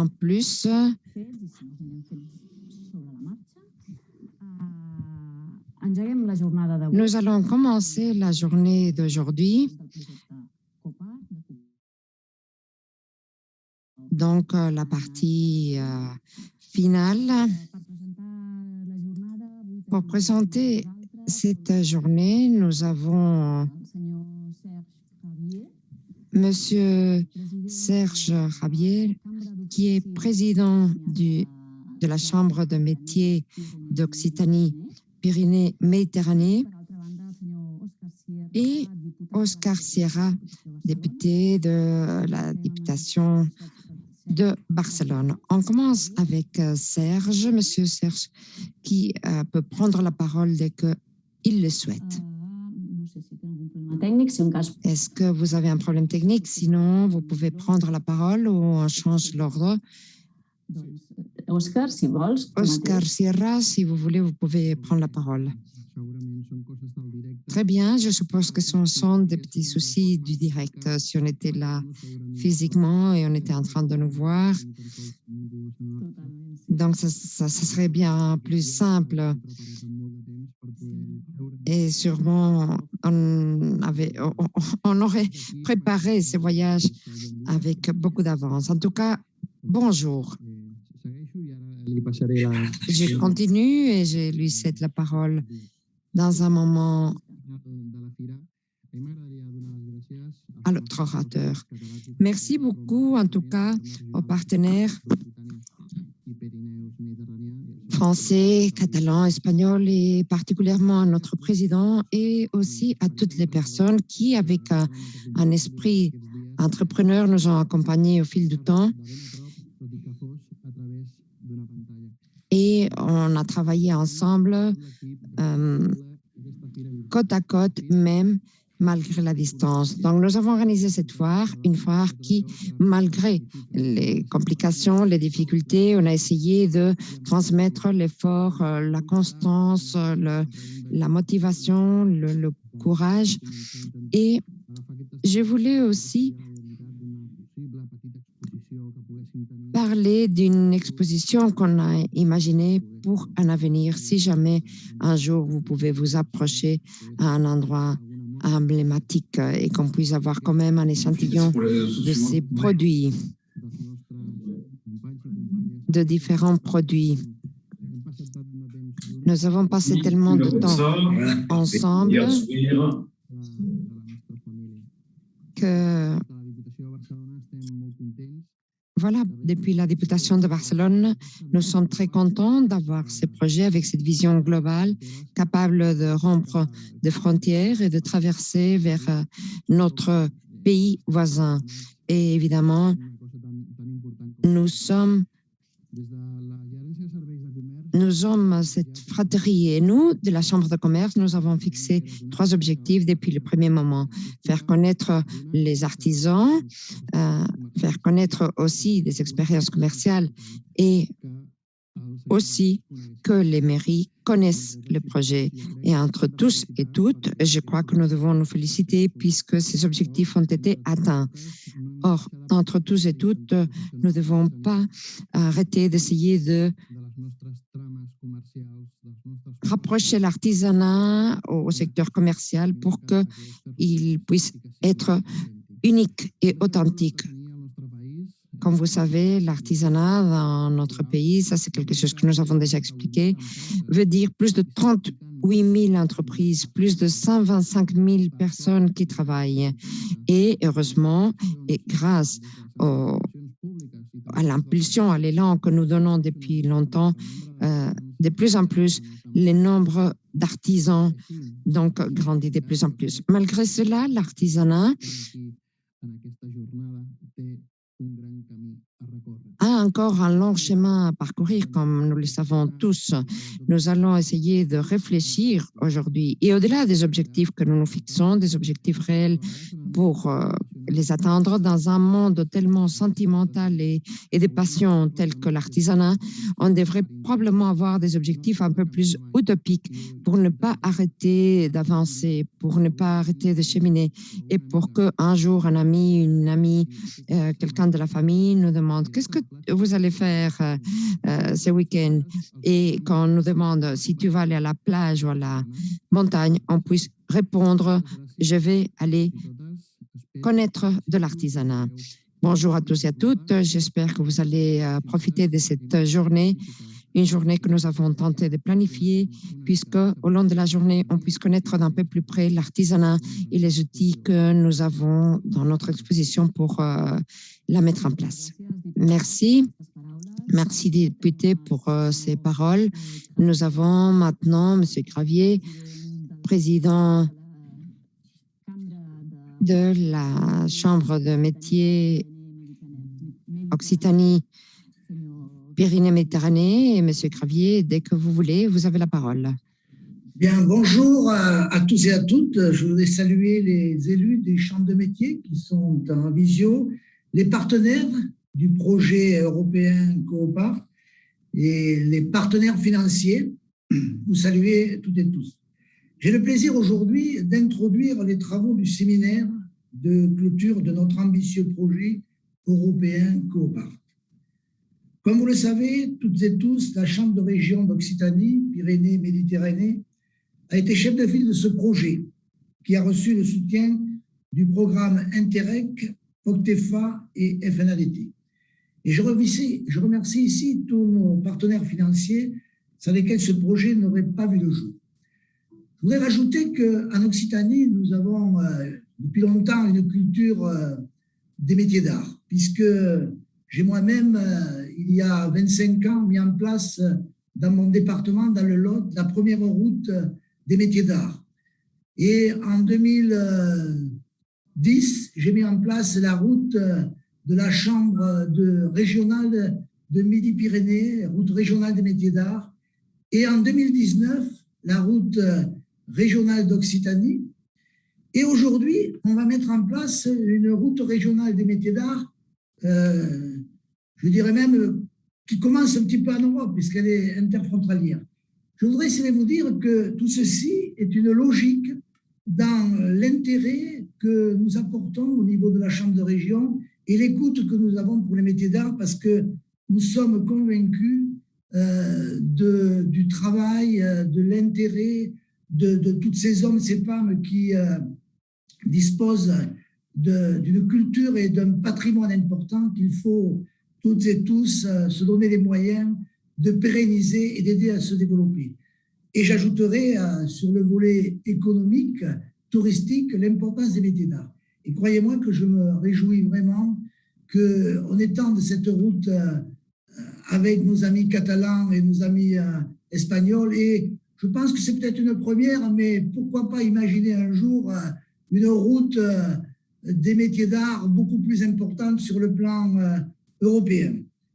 en plus, nous allons commencer la journée d'aujourd'hui. Donc, la partie finale. Pour présenter cette journée, nous avons Monsieur Serge Rabier, qui est président de la Chambre de métiers d'Occitanie, Pyrénées-Méditerranée, et Oscar Sierra, député de la députation de Barcelone. On commence avec Serge, Monsieur Serge, qui peut prendre la parole dès qu'il le souhaite. Est-ce que vous avez un problème technique? Sinon, vous pouvez prendre la parole ou on change l'ordre. Oscar, si vols. Oscar Sierra, si vous voulez, vous pouvez prendre la parole. Très bien, je suppose que ce sont des petits soucis du direct. Si on était là physiquement et on était en train de nous voir, donc ça serait bien plus simple. Et sûrement, on aurait préparé ce voyage avec beaucoup d'avance. En tout cas, bonjour. Je continue et je lui cède la parole dans un moment à l'autre orateur. Merci beaucoup, en tout cas, aux partenaires français, catalans, espagnols et particulièrement à notre président et aussi à toutes les personnes qui, avec un esprit entrepreneur, nous ont accompagnés au fil du temps. Et on a travaillé ensemble, côte à côte, même malgré la distance. Donc, nous avons organisé cette foire, une foire qui, malgré les complications, les difficultés, on a essayé de transmettre l'effort, la constance, la motivation, le courage. Et je voulais aussi parler d'une exposition qu'on a imaginée pour un avenir, si jamais un jour vous pouvez vous approcher à un endroit emblématique et qu'on puisse avoir quand même un échantillon de ces produits, de différents produits. Nous avons passé tellement de temps ensemble que voilà, depuis la députation de Barcelone, nous sommes très contents d'avoir ces projets avec cette vision globale, capable de rompre des frontières et de traverser vers notre pays voisin. Et évidemment, nous sommes cette fratrie et nous, de la Chambre de commerce, nous avons fixé 3 objectifs depuis le premier moment. Faire connaître les artisans, faire connaître aussi des expériences commerciales et aussi que les mairies connaissent le projet. Et entre tous et toutes, je crois que nous devons nous féliciter puisque ces objectifs ont été atteints. Or, entre tous et toutes, nous ne devons pas arrêter d'essayer de rapprocher l'artisanat au secteur commercial pour qu'il puisse être unique et authentique. Comme vous savez, l'artisanat dans notre pays, ça c'est quelque chose que nous avons déjà expliqué, veut dire plus de 38 000 entreprises, plus de 125 000 personnes qui travaillent. Et heureusement, et grâce à l'impulsion, à l'élan que nous donnons depuis longtemps, de plus en plus, le nombre d'artisans donc grandit de plus en plus. Malgré cela, l'artisanat a encore un long chemin à parcourir, comme nous le savons tous. Nous allons essayer de réfléchir aujourd'hui et au-delà des objectifs que nous nous fixons, des objectifs réels pour les atteindre dans un monde tellement sentimental et des passions telles que l'artisanat. On devrait probablement avoir des objectifs un peu plus utopiques pour ne pas arrêter d'avancer, pour ne pas arrêter de cheminer et pour qu'un jour un ami, une amie, quelqu'un de la famille nous demande qu'est-ce que vous allez faire ce week-end et qu'on nous demande si tu vas aller à la plage ou à la montagne, on puisse répondre je vais aller connaître de l'artisanat. Bonjour à tous et à toutes. J'espère que vous allez profiter de cette journée, une journée que nous avons tenté de planifier, puisque au long de la journée, on puisse connaître d'un peu plus près l'artisanat et les outils que nous avons dans notre exposition pour la mettre en place. Merci. Merci, député, pour ces paroles. Nous avons maintenant M. Gravier, président de la Chambre de métiers Occitanie Pyrénées-Méditerranée. Et M. Gravier, dès que vous voulez, vous avez la parole. Bien, bonjour à tous et à toutes. Je voudrais saluer les élus des chambres de métiers qui sont en visio, les partenaires du projet européen Coopart et les partenaires financiers. Vous saluez toutes et tous. J'ai le plaisir aujourd'hui d'introduire les travaux du séminaire de clôture de notre ambitieux projet européen Coopart. Comme vous le savez, toutes et tous, la Chambre de région d'Occitanie, Pyrénées-Méditerranée, a été chef de file de ce projet qui a reçu le soutien du programme Interreg, Octefa et FNADT. Et je remercie ici tous nos partenaires financiers sans lesquels ce projet n'aurait pas vu le jour. Je voudrais rajouter qu'en Occitanie, nous avons depuis longtemps une culture des métiers d'art, puisque j'ai moi-même, il y a 25 ans, mis en place dans mon département, dans le Lot, la première route des métiers d'art. Et en 2010, j'ai mis en place la route de la Chambre régionale de Midi-Pyrénées, route régionale des métiers d'art. Et en 2019, la route régionale d'Occitanie. Et aujourd'hui, on va mettre en place une route régionale des métiers d'art, je dirais même, qui commence un petit peu en Europe, puisqu'elle est interfrontalière. Je voudrais essayer de vous dire que tout ceci est une logique dans l'intérêt que nous apportons au niveau de la Chambre de région et l'écoute que nous avons pour les métiers d'art, parce que nous sommes convaincus du travail, de l'intérêt de tous ces hommes et ces femmes qui disposent d'une culture et d'un patrimoine important qu'il faut toutes et tous se donner les moyens de pérenniser et d'aider à se développer. Et j'ajouterai sur le volet économique, touristique, l'importance des métiers d'art. Et croyez-moi que je me réjouis vraiment qu'on étende cette route avec nos amis catalans et nos amis espagnols. Et je pense que c'est peut-être une première, mais pourquoi pas imaginer un jour une route des métiers d'art beaucoup plus importante sur le plan européen.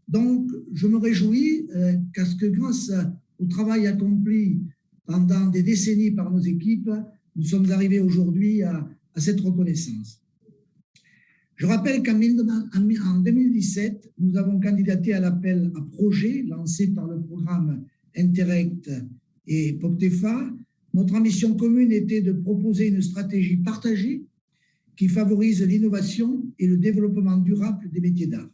Donc, je me réjouis parce que grâce au travail accompli pendant des décennies par nos équipes, nous sommes arrivés aujourd'hui à cette reconnaissance. Je rappelle qu'en 2017, nous avons candidaté à l'appel à projet lancé par le programme Interreg et Octefa. Notre ambition commune était de proposer une stratégie partagée qui favorise l'innovation et le développement durable des métiers d'art.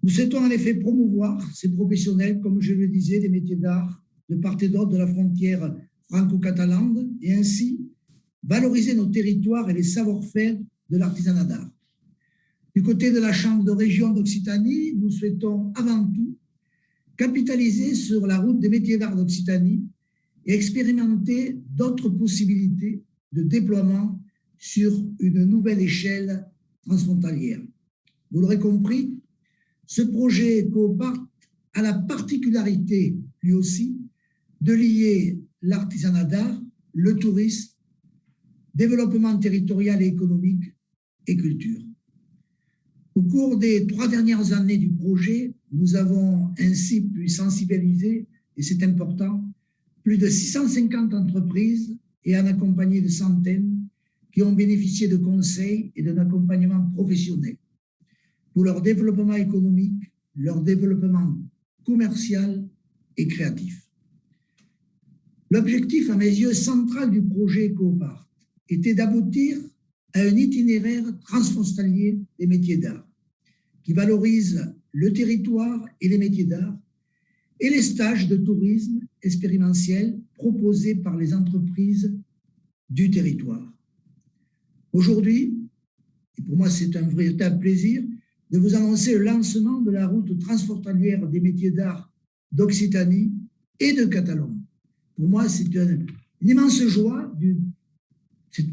Nous souhaitons en effet promouvoir ces professionnels, comme je le disais, des métiers d'art de part et d'autre de la frontière franco-catalane et ainsi valoriser nos territoires et les savoir-faire de l'artisanat d'art. Du côté de la Chambre de région d'Occitanie, nous souhaitons avant tout capitaliser sur la route des métiers d'art d'Occitanie et expérimenter d'autres possibilités de déploiement sur une nouvelle échelle transfrontalière. Vous l'aurez compris, ce projet Coopart a la particularité, lui aussi, de lier l'artisanat d'art, le tourisme, développement territorial et économique et culture. Au cours des 3 dernières années du projet, nous avons ainsi pu sensibiliser, et c'est important, plus de 650 entreprises et en accompagner de centaines qui ont bénéficié de conseils et d'un accompagnement professionnel pour leur développement économique, leur développement commercial et créatif. L'objectif, à mes yeux, central du projet Eco-Part était d'aboutir à un itinéraire transfrontalier des métiers d'art qui valorise le territoire et les métiers d'art et les stages de tourisme expérientiel proposés par les entreprises du territoire. Aujourd'hui, et pour moi c'est un véritable plaisir, de vous annoncer le lancement de la route transfrontalière des métiers d'art d'Occitanie et de Catalogne. Pour moi, c'est une immense joie.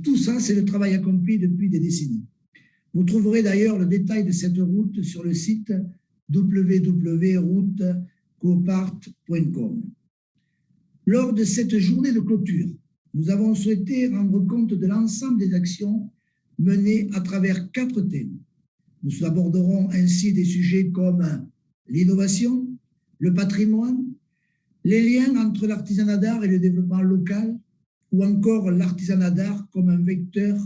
Tout ça, c'est le travail accompli depuis des décennies. Vous trouverez d'ailleurs le détail de cette route sur le site www.routecoopart.com. Lors de cette journée de clôture, nous avons souhaité rendre compte de l'ensemble des actions menées à travers 4 thèmes. Nous aborderons ainsi des sujets comme l'innovation, le patrimoine, les liens entre l'artisanat d'art et le développement local, ou encore l'artisanat d'art comme un vecteur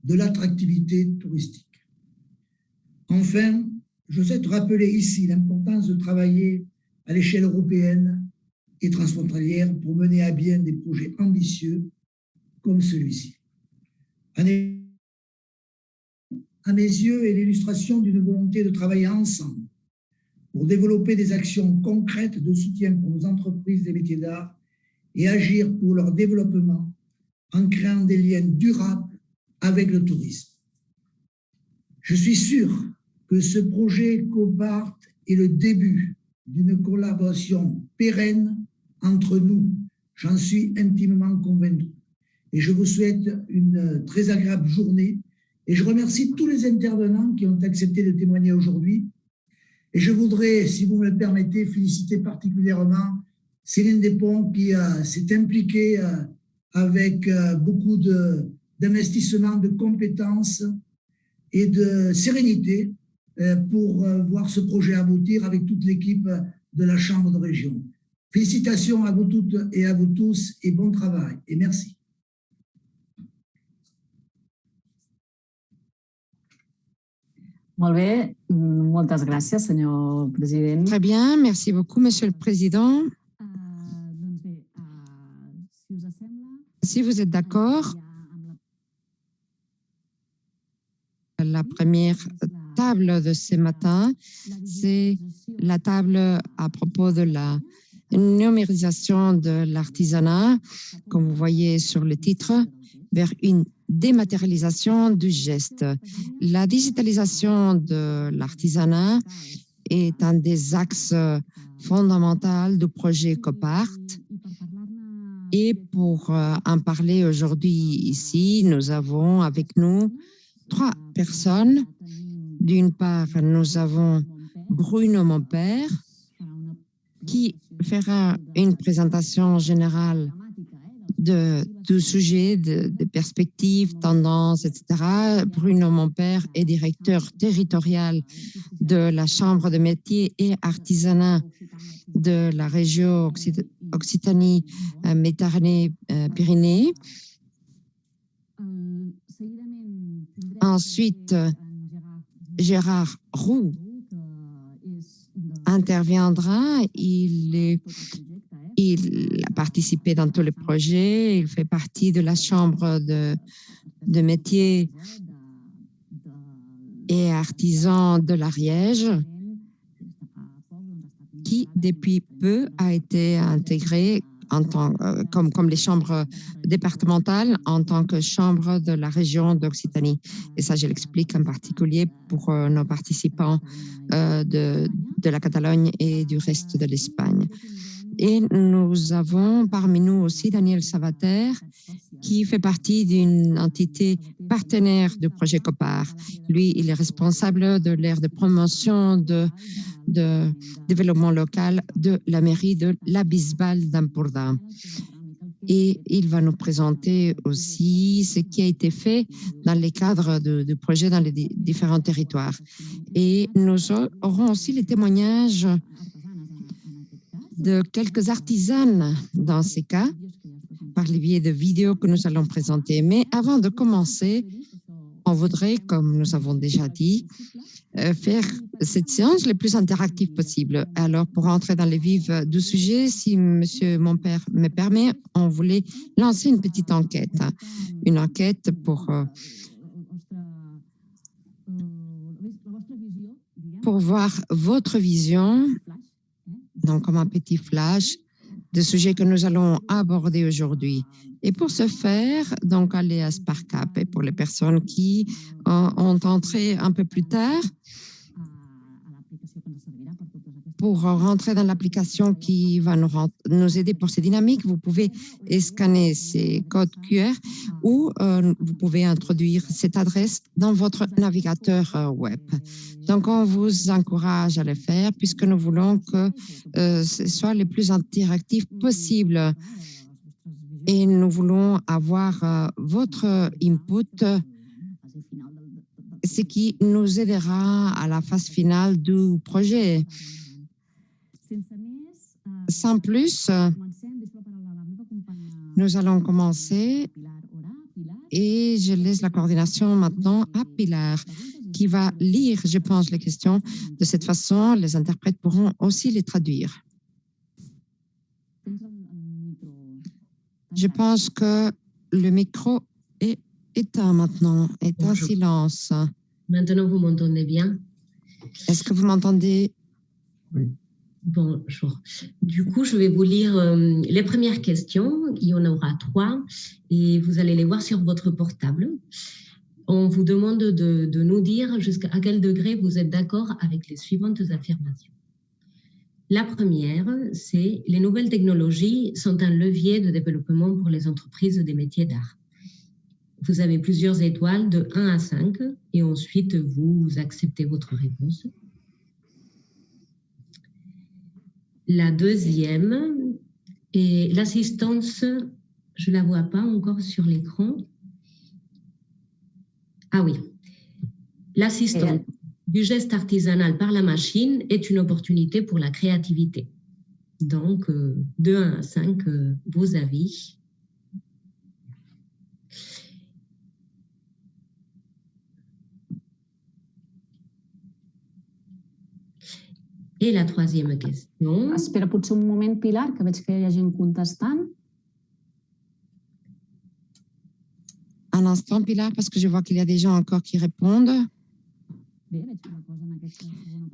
de l'attractivité touristique. Enfin, je souhaite rappeler ici l'importance de travailler à l'échelle européenne et transfrontalière pour mener à bien des projets ambitieux comme celui-ci. À mes yeux, est l'illustration d'une volonté de travailler ensemble pour développer des actions concrètes de soutien pour nos entreprises des métiers d'art et agir pour leur développement en créant des liens durables avec le tourisme. Je suis sûr que ce projet Eco-Part est le début d'une collaboration pérenne entre nous. J'en suis intimement convaincu. Et je vous souhaite une très agréable journée. Et je remercie tous les intervenants qui ont accepté de témoigner aujourd'hui. Et je voudrais, si vous me le permettez, féliciter particulièrement Céline Despont qui s'est impliquée avec beaucoup d'investissement, de compétences et de sérénité pour voir ce projet aboutir avec toute l'équipe de la Chambre de région. Félicitations à vous toutes et à vous tous et bon travail et merci. Molt bé, moltes gràcies, senyor president. Très bien, merci beaucoup, Monsieur le Président. Si vous êtes d'accord, la première table de ce matin, c'est la table à propos de la numérisation de l'artisanat, comme vous voyez sur le titre, vers une dématérialisation du geste. La digitalisation de l'artisanat est un des axes fondamentaux du projet Eco-Part. Et pour en parler aujourd'hui ici, nous avons avec nous 3 personnes. D'une part, nous avons Bruno Monpère, qui fera une présentation générale du sujet, des perspectives, tendances, etc. Bruno Monpère est directeur territorial de la Chambre de métiers et artisanat de la région Occitanie, Méditerranée, Pyrénées. Ensuite, Gérard Roux interviendra. Il a participé dans tous les projets. Il fait partie de la Chambre de métiers et artisans de l'Ariège, qui depuis peu a été intégrée comme les chambres départementales en tant que chambre de la région d'Occitanie. Et ça, je l'explique en particulier pour nos participants de la Catalogne et du reste de l'Espagne. Et nous avons parmi nous aussi Daniel Savater, qui fait partie d'une entité partenaire du projet Eco-Part. Lui, il est responsable de l'aire de promotion de développement local de la mairie de la Bisbal d'Empordà. Et il va nous présenter aussi ce qui a été fait dans les cadres du projet dans les différents territoires. Et nous aurons aussi les témoignages de quelques artisanes dans ces cas, par le biais de vidéos que nous allons présenter. Mais avant de commencer, on voudrait, comme nous avons déjà dit, faire cette séance le plus interactive possible. Alors, pour entrer dans les vifs du sujet, si Monsieur mon père me permet, on voulait lancer une petite enquête. Une enquête pour voir votre vision, donc comme un petit flash, des sujets que nous allons aborder aujourd'hui. Et pour ce faire, donc, allez à SparkUp. Et pour les personnes qui ont entré un peu plus tard, pour rentrer dans l'application qui va nous aider pour ces dynamiques, vous pouvez scanner ces codes QR ou vous pouvez introduire cette adresse dans votre navigateur web. Donc, on vous encourage à le faire puisque nous voulons que ce soit le plus interactif possible. Et nous voulons avoir votre input, ce qui nous aidera à la phase finale du projet. Sans plus, nous allons commencer et je laisse la coordination maintenant à Pilar qui va lire, je pense, les questions. De cette façon, les interprètes pourront aussi les traduire. Je pense que le micro est éteint maintenant, est en silence. Maintenant, vous m'entendez bien? Est-ce que vous m'entendez? Oui. Bonjour. Du coup, je vais vous lire les premières questions. Il y en aura 3 et vous allez les voir sur votre portable. On vous demande de nous dire jusqu'à quel degré vous êtes d'accord avec les suivantes affirmations. La première, c'est les nouvelles technologies sont un levier de développement pour les entreprises des métiers d'art. Vous avez plusieurs étoiles de 1 à 5 et ensuite vous acceptez votre réponse. La deuxième est l'assistance, je ne la vois pas encore sur l'écran. Ah oui, l'assistance du geste artisanal par la machine est une opportunité pour la créativité. Donc, de 1 à 5, vos avis. Et la troisième question. Espera potser un moment, Pilar, que veig que hi ha gent contestant. Un instant, Pilar, parce que je vois qu'il y a des gens encore qui répondent.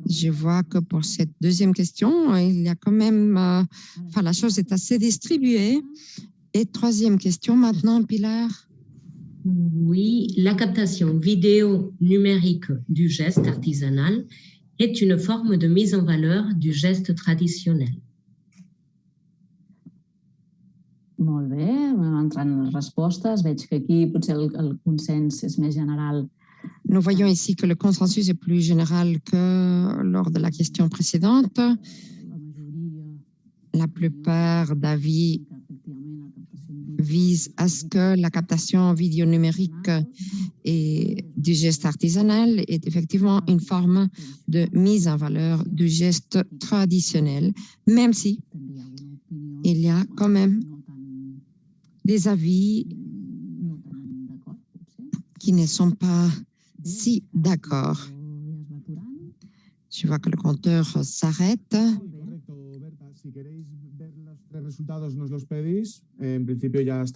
Je vois que pour cette deuxième question, il y a quand même... la chose est assez distribuée. Et troisième question maintenant, Pilar. Oui, la captation vidéo numérique du geste artisanal est une forme de mise en valeur du geste traditionnel. Molt bé, entrant les respostes, veig que aquí potser el consens és més general. Nous voyons ici que le consensus est plus général que lors de la question précédente. La plupart d'avis visent à ce que la captation vidéo numérique et du geste artisanal est effectivement une forme de mise en valeur du geste traditionnel, même si il y a quand même des avis qui ne sont pas si d'accord. Je vois que le compteur s'arrête.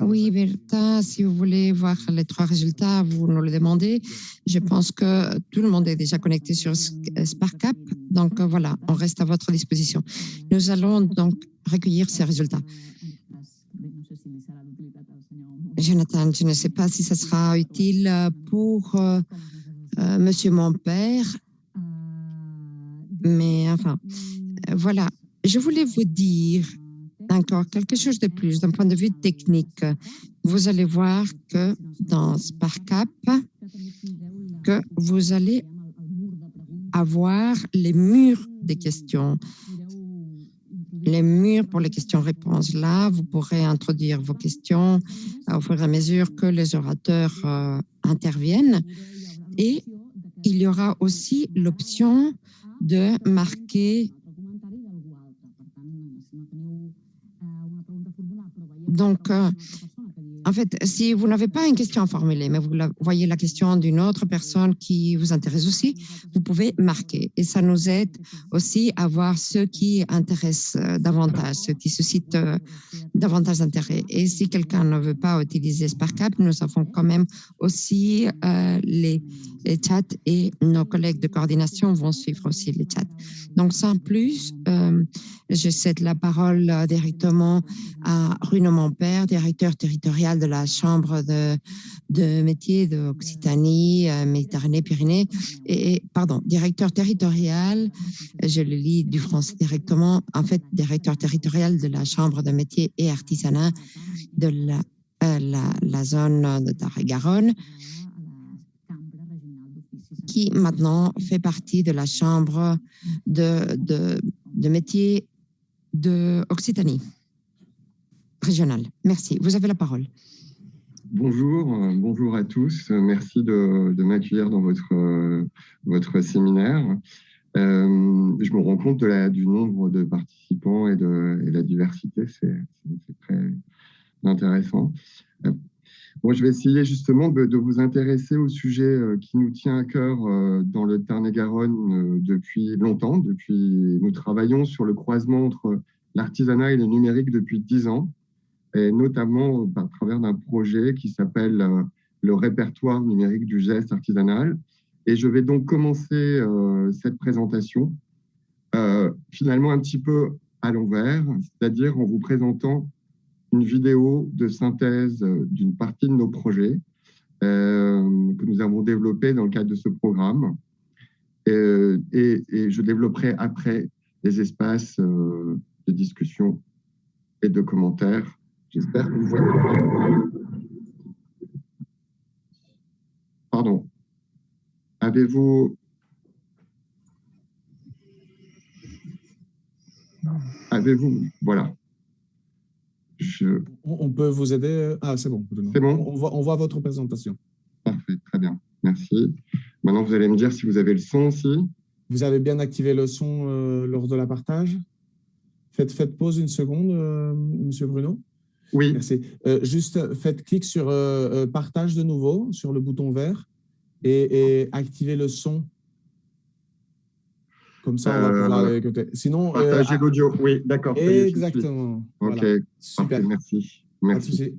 Oui, Bertha, si vous voulez voir les 3 résultats, vous nous le demandez. Je pense que tout le monde est déjà connecté sur SparkUp. Donc voilà, on reste à votre disposition. Nous allons donc recueillir ces résultats. Jonathan, je ne sais pas si ça sera utile pour Monsieur mon père, mais enfin, voilà. Je voulais vous dire encore quelque chose de plus d'un point de vue technique. Vous allez voir que dans SparkUp, que vous allez avoir les murs des questions. Les murs pour les questions-réponses. Là, vous pourrez introduire vos questions au fur et à mesure que les orateurs interviennent. Et il y aura aussi l'option de marquer Donc, en fait, si vous n'avez pas une question à formuler, mais vous voyez la question d'une autre personne qui vous intéresse aussi, vous pouvez marquer. Et ça nous aide aussi à voir ceux qui intéressent davantage, ceux qui suscitent davantage d'intérêt. Et si quelqu'un ne veut pas utiliser SparkUp, nous avons quand même aussi les chats et nos collègues de coordination vont suivre aussi les chats. Donc, sans plus, je cède la parole directement à Bruno Montpère, directeur territorial de la Chambre de métiers d'Occitanie, Méditerranée-Pyrénées, directeur territorial, je le lis du français directement, en fait, directeur territorial de la Chambre de métiers et artisanat de la zone de Tarn-et-Garonne, qui maintenant fait partie de la Chambre de métiers d'Occitanie régionale. Merci. Vous avez la parole. Bonjour à tous. Merci de m'accueillir dans votre séminaire. Je me rends compte du nombre de participants et de la diversité. C'est très intéressant. Bon, je vais essayer justement de vous intéresser au sujet qui nous tient à cœur dans le Tarn-et-Garonne depuis longtemps. Nous travaillons sur le croisement entre l'artisanat et le numérique depuis 10 ans, et notamment à travers d'un projet qui s'appelle le répertoire numérique du geste artisanal. Et je vais donc commencer cette présentation finalement un petit peu à l'envers, c'est-à-dire en vous présentant une vidéo de synthèse d'une partie de nos projets que nous avons développés dans le cadre de ce programme. Et je développerai après les espaces de discussion et de commentaires. J'espère que vous voyez. Pardon. Avez-vous... Voilà. On peut vous aider. Ah, c'est bon. C'est bon. On voit votre présentation. Parfait, très bien. Merci. Maintenant, vous allez me dire si vous avez le son aussi. Vous avez bien activé le son lors de la partage. Faites pause une seconde, Monsieur Bruno. Oui. Merci. Juste faites clic sur partage de nouveau, sur le bouton vert, et activez le son. Comme ça, on va pouvoir écouter. Sinon, partager l'audio. Oui, d'accord. Exactement. Ok, voilà. Super. Parfait, merci. Merci.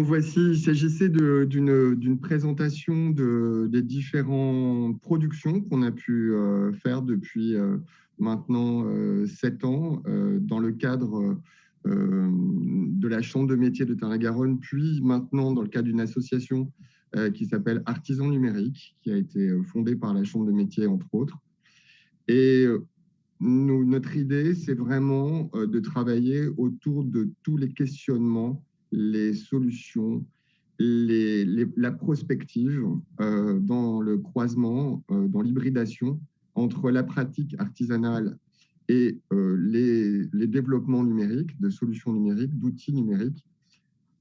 voici, il s'agissait d'une présentation des différentes productions qu'on a pu faire depuis maintenant 7 ans dans le cadre de la Chambre de métiers de Tarn-et-Garonne, puis maintenant dans le cadre d'une association qui s'appelle Artisans numériques, qui a été fondée par la Chambre de métiers, entre autres. Et notre idée, c'est vraiment de travailler autour de tous les questionnements, les solutions, la prospective dans le croisement, dans l'hybridation entre la pratique artisanale et les développements numériques, de solutions numériques, d'outils numériques.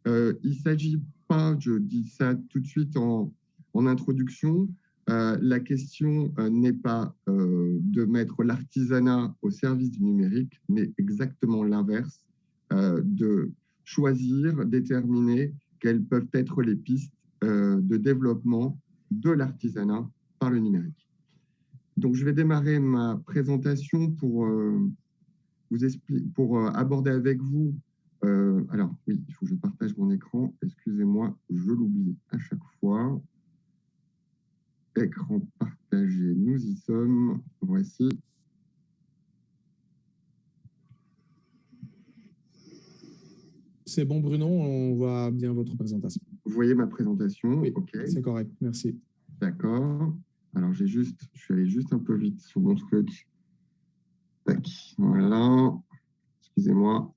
Il ne s'agit pas, je dis ça tout de suite en introduction, la question n'est pas de mettre l'artisanat au service du numérique, mais exactement l'inverse, de choisir, déterminer quelles peuvent être les pistes de développement de l'artisanat par le numérique. Donc, je vais démarrer ma présentation pour aborder avec vous. Alors, oui, il faut que je partage mon écran. Excusez-moi, je l'oublie à chaque fois. Écran partagé, nous y sommes. Voici. C'est bon, Bruno, on voit bien votre présentation. Vous voyez ma présentation? Oui, OK. C'est correct, merci. D'accord. Alors, je suis allé juste un peu vite sur mon truc. Tac, voilà. Excusez-moi.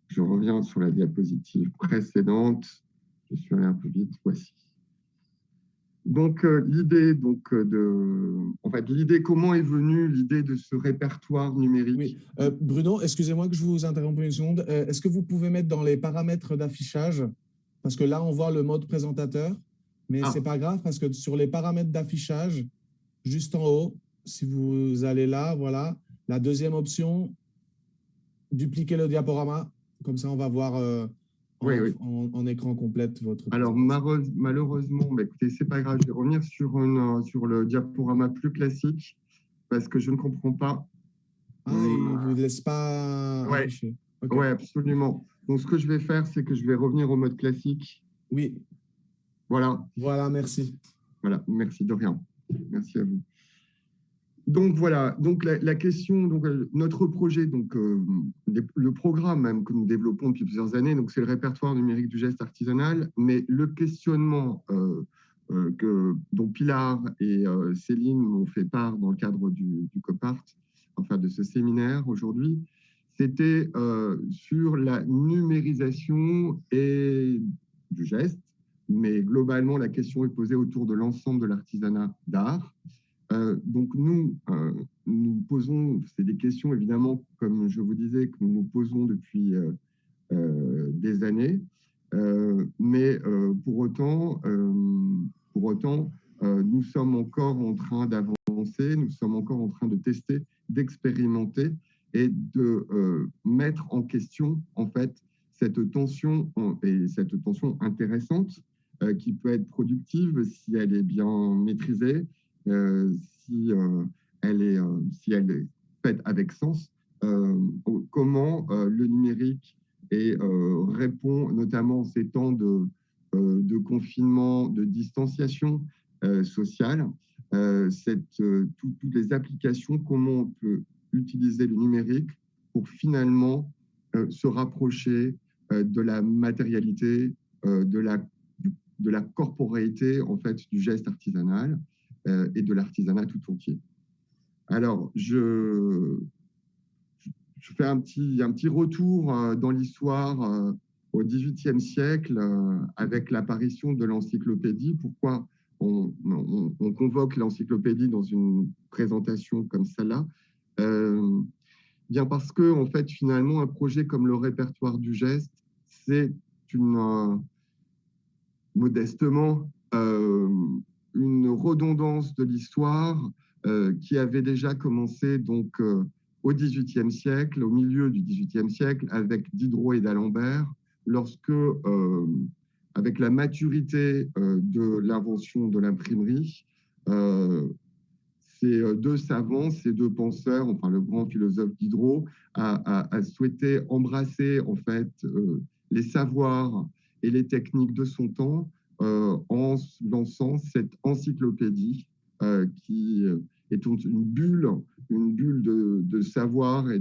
Je reviens sur la diapositive précédente. Je suis allé un peu vite. Voici. Donc, l'idée, comment est venue l'idée de ce répertoire numérique? Oui. Bruno, excusez-moi que je vous interrompe une seconde. Est-ce que vous pouvez mettre dans les paramètres d'affichage, parce que là, on voit le mode présentateur, mais ce n'est pas grave, parce que sur les paramètres d'affichage, juste en haut, si vous allez là, voilà, la deuxième option, dupliquer le diaporama, comme ça, on va voir en écran complète votre présentation. Alors, malheureusement, écoutez, ce n'est pas grave, je vais revenir sur le diaporama plus classique, parce que je ne comprends pas. Ah, il ne vous laisse pas afficher. Okay. Oui, absolument. Donc, ce que je vais faire, c'est que je vais revenir au mode classique. Oui. Voilà. Voilà, merci. Voilà, merci de rien. Merci à vous. Donc, voilà. Donc, la question, donc, notre projet, donc, le programme même que nous développons depuis plusieurs années, donc, c'est le répertoire numérique du geste artisanal, mais le questionnement dont Pilar et Céline m'ont fait part dans le cadre du COPART, enfin de ce séminaire aujourd'hui, c'était sur la numérisation et du geste, mais globalement, la question est posée autour de l'ensemble de l'artisanat d'art. Donc, nous posons, c'est des questions évidemment, comme je vous disais, que nous nous posons depuis des années, mais pour autant, nous sommes encore en train d'avancer, nous sommes encore en train de tester, d'expérimenter et de mettre en question, en fait, cette tension intéressante qui peut être productive si elle est bien maîtrisée, si elle est faite avec sens, comment le numérique répond notamment en ces temps de confinement, de distanciation sociale, toutes les applications, comment on peut utiliser le numérique pour finalement se rapprocher de la matérialité, de la corporéité en fait du geste artisanal et de l'artisanat tout entier. Alors, je fais un petit retour dans l'histoire au XVIIIe siècle avec l'apparition de l'encyclopédie. Pourquoi on convoque l'encyclopédie dans une présentation comme celle-là? Bien parce que, en fait, finalement, un projet comme le répertoire du geste, c'est modestement une redondance de l'histoire qui avait déjà commencé donc au XVIIIe siècle, au milieu du XVIIIe siècle, avec Diderot et d'Alembert, lorsque, avec la maturité de l'invention de l'imprimerie, ces deux savants, ces deux penseurs, enfin le grand philosophe Diderot, a souhaité embrasser en fait les savoirs et les techniques de son temps en lançant cette encyclopédie qui est une bulle de savoir et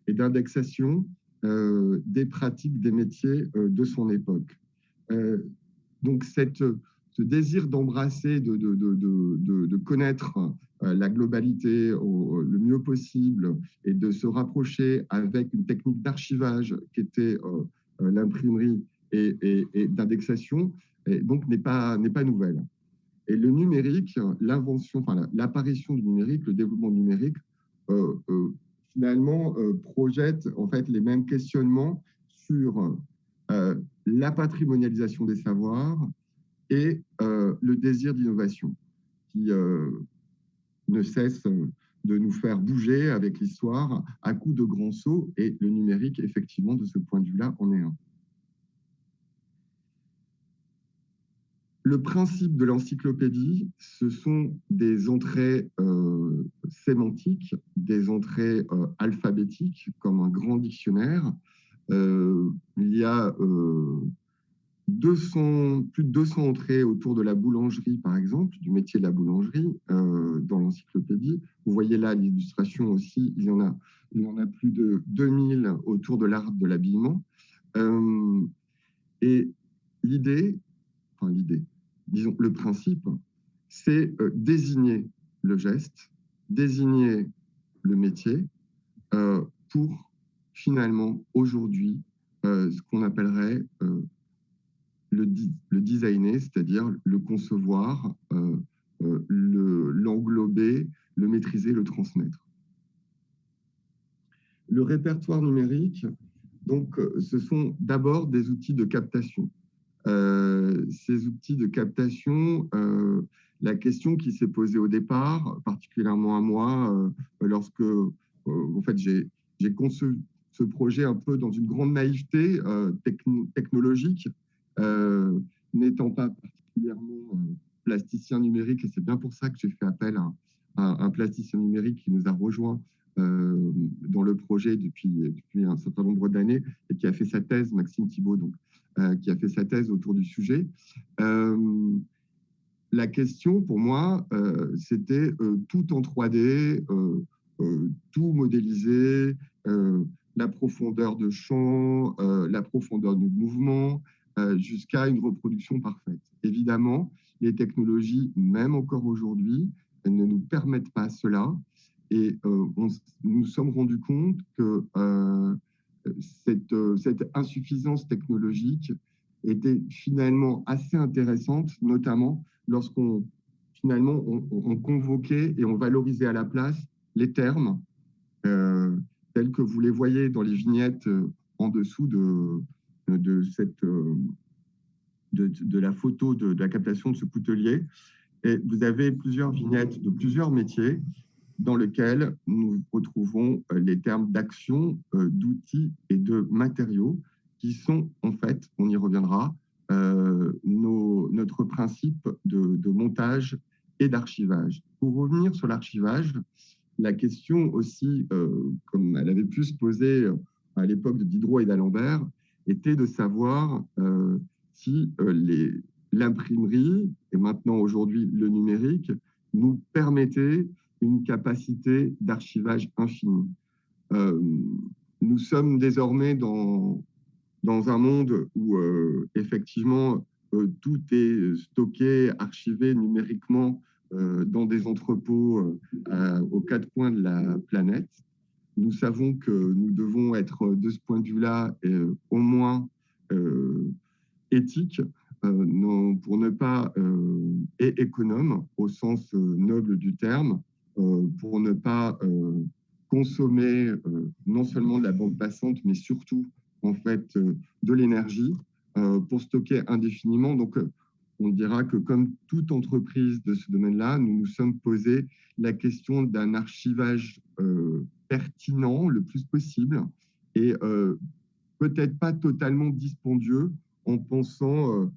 d'indexation des pratiques, des métiers de son époque. Donc, ce désir d'embrasser, de connaître la globalité le mieux possible et de se rapprocher avec une technique d'archivage qui était l'imprimerie et d'indexation, donc n'est pas nouvelle. Et le numérique, l'apparition du numérique, le développement numérique, finalement, projette en fait les mêmes questionnements sur la patrimonialisation des savoirs et le désir d'innovation qui ne cesse de nous faire bouger avec l'histoire à coups de grands sauts, et le numérique, effectivement, de ce point de vue-là, en est un. Le principe de l'encyclopédie, ce sont des entrées sémantiques, des entrées alphabétiques, comme un grand dictionnaire. Il y a plus de 200 entrées autour de la boulangerie, par exemple, du métier de la boulangerie, dans l'encyclopédie. Vous voyez là l'illustration aussi, il y en a plus de 2000 autour de l'art de l'habillement. Et disons le principe, c'est désigner le geste, désigner le métier pour finalement aujourd'hui ce qu'on appellerait le designer, c'est-à-dire le concevoir, l'englober, le maîtriser, le transmettre. Le répertoire numérique, donc, ce sont d'abord des outils de captation. Ces outils de captation, la question qui s'est posée au départ, particulièrement à moi, lorsque en fait, j'ai conçu ce projet un peu dans une grande naïveté technologique, n'étant pas particulièrement plasticien numérique, et c'est bien pour ça que j'ai fait appel à un plasticien numérique qui nous a rejoints dans le projet depuis un certain nombre d'années et qui a fait sa thèse, Maxime Thibault, donc, qui a fait sa thèse autour du sujet. La question pour moi, c'était tout en 3D, tout modéliser, la profondeur de champ, la profondeur de mouvement, jusqu'à une reproduction parfaite. Évidemment, les technologies, même encore aujourd'hui, ne nous permettent pas cela. Et nous nous sommes rendus compte que cette insuffisance technologique était finalement assez intéressante, notamment lorsqu'on on convoquait et on valorisait à la place les termes tels que vous les voyez dans les vignettes en dessous de la photo de la captation de ce coutelier. Et vous avez plusieurs vignettes de plusieurs métiers dans lesquels nous retrouvons les termes d'action, d'outils et de matériaux qui sont, en fait, on y reviendra, notre principe de montage et d'archivage. Pour revenir sur l'archivage, la question aussi, comme elle avait pu se poser à l'époque de Diderot et d'Alembert, était de savoir si l'imprimerie, et maintenant aujourd'hui le numérique, nous permettait une capacité d'archivage infinie. Nous sommes désormais dans un monde où effectivement tout est stocké, archivé numériquement dans des entrepôts aux quatre coins de la planète. Nous savons que nous devons être de ce point de vue-là au moins éthiques pour ne pas et économe au sens noble du terme, pour ne pas consommer non seulement de la bande passante, mais surtout en fait de l'énergie pour stocker indéfiniment. Donc, on dira que comme toute entreprise de ce domaine-là, nous nous sommes posé la question d'un archivage pertinent le plus possible et peut-être pas totalement dispendieux en pensant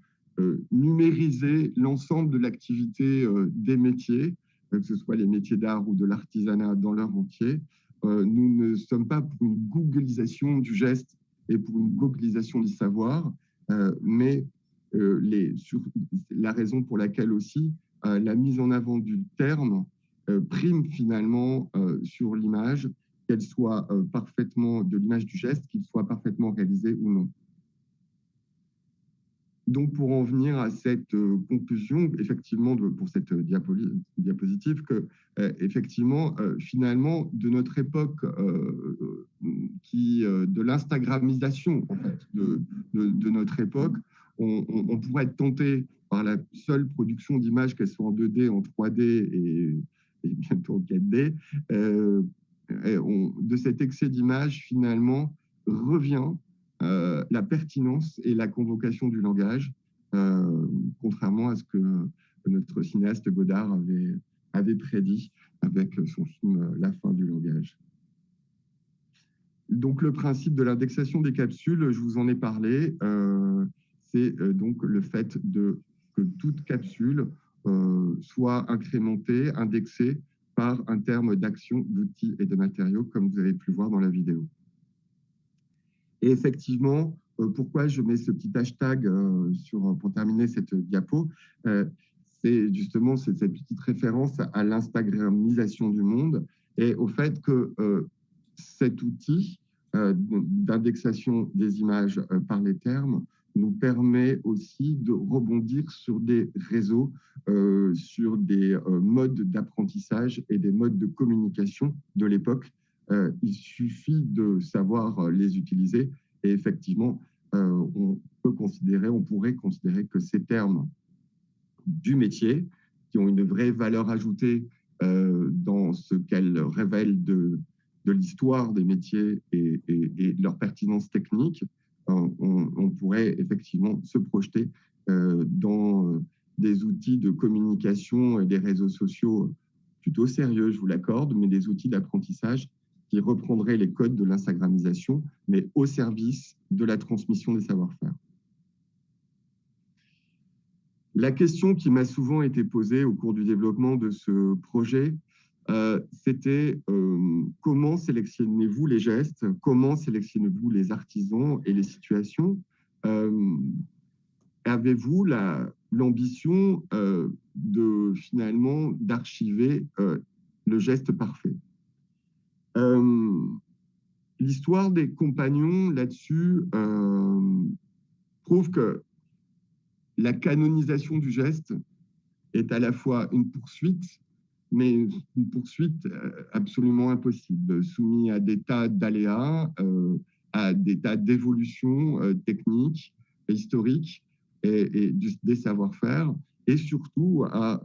numériser l'ensemble de l'activité des métiers, que ce soit les métiers d'art ou de l'artisanat dans leur entier. Nous ne sommes pas pour une googlisation du geste et pour une googlisation du savoir. mais la raison pour laquelle aussi la mise en avant du terme prime finalement sur l'image, qu'elle soit parfaitement de l'image du geste, qu'il soit parfaitement réalisé ou non. Donc, pour en venir à cette conclusion, effectivement, pour cette diapositive, que effectivement, finalement, de notre époque, de l'instagramisation en fait, de notre époque, on pourrait être tenté par la seule production d'images, qu'elles soient en 2D, en 3D et bientôt en 4D, de cet excès d'images, finalement, revient la pertinence et la convocation du langage, contrairement à ce que notre cinéaste Godard avait prédit avec son film La fin du langage. Donc le principe de l'indexation des capsules, je vous en ai parlé, c'est donc le fait que toute capsule soit incrémentée, indexée par un terme d'action, d'outils et de matériaux, comme vous avez pu le voir dans la vidéo. Et effectivement, pourquoi je mets ce petit hashtag pour terminer cette diapo, c'est justement cette petite référence à l'instagramisation du monde et au fait que cet outil d'indexation des images par les termes nous permet aussi de rebondir sur des réseaux, sur des modes d'apprentissage et des modes de communication de l'époque. Il suffit de savoir les utiliser et effectivement, on pourrait considérer que ces termes du métier, qui ont une vraie valeur ajoutée dans ce qu'elles révèlent de l'histoire des métiers et de leur pertinence technique, on pourrait effectivement se projeter dans des outils de communication et des réseaux sociaux plutôt sérieux, je vous l'accorde, mais des outils d'apprentissage qui reprendraient les codes de l'instagramisation, mais au service de la transmission des savoir-faire. La question qui m'a souvent été posée au cours du développement de ce projet, c'était comment sélectionnez-vous les gestes, comment sélectionnez-vous les artisans et les situations? Avez-vous l'ambition finalement d'archiver le geste parfait? L'histoire des compagnons là-dessus prouve que la canonisation du geste est à la fois une poursuite, mais une poursuite absolument impossible, soumise à des tas d'aléas, à des tas d'évolutions techniques, historiques et des savoir-faire, et surtout à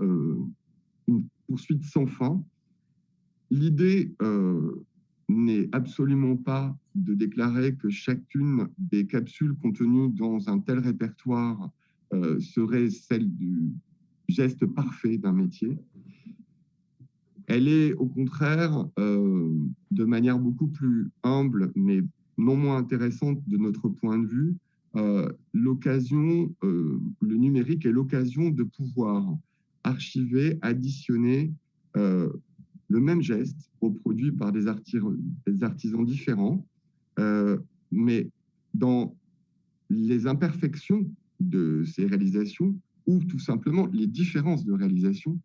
une poursuite sans fin. L'idée n'est absolument pas de déclarer que chacune des capsules contenues dans un tel répertoire serait celle du geste parfait d'un métier. Elle est au contraire, de manière beaucoup plus humble, mais non moins intéressante de notre point de vue, l'occasion, le numérique est l'occasion de pouvoir archiver, additionner le même geste reproduit par des artisans différents, mais dans les imperfections de ces réalisations ou tout simplement les différences de réalisation.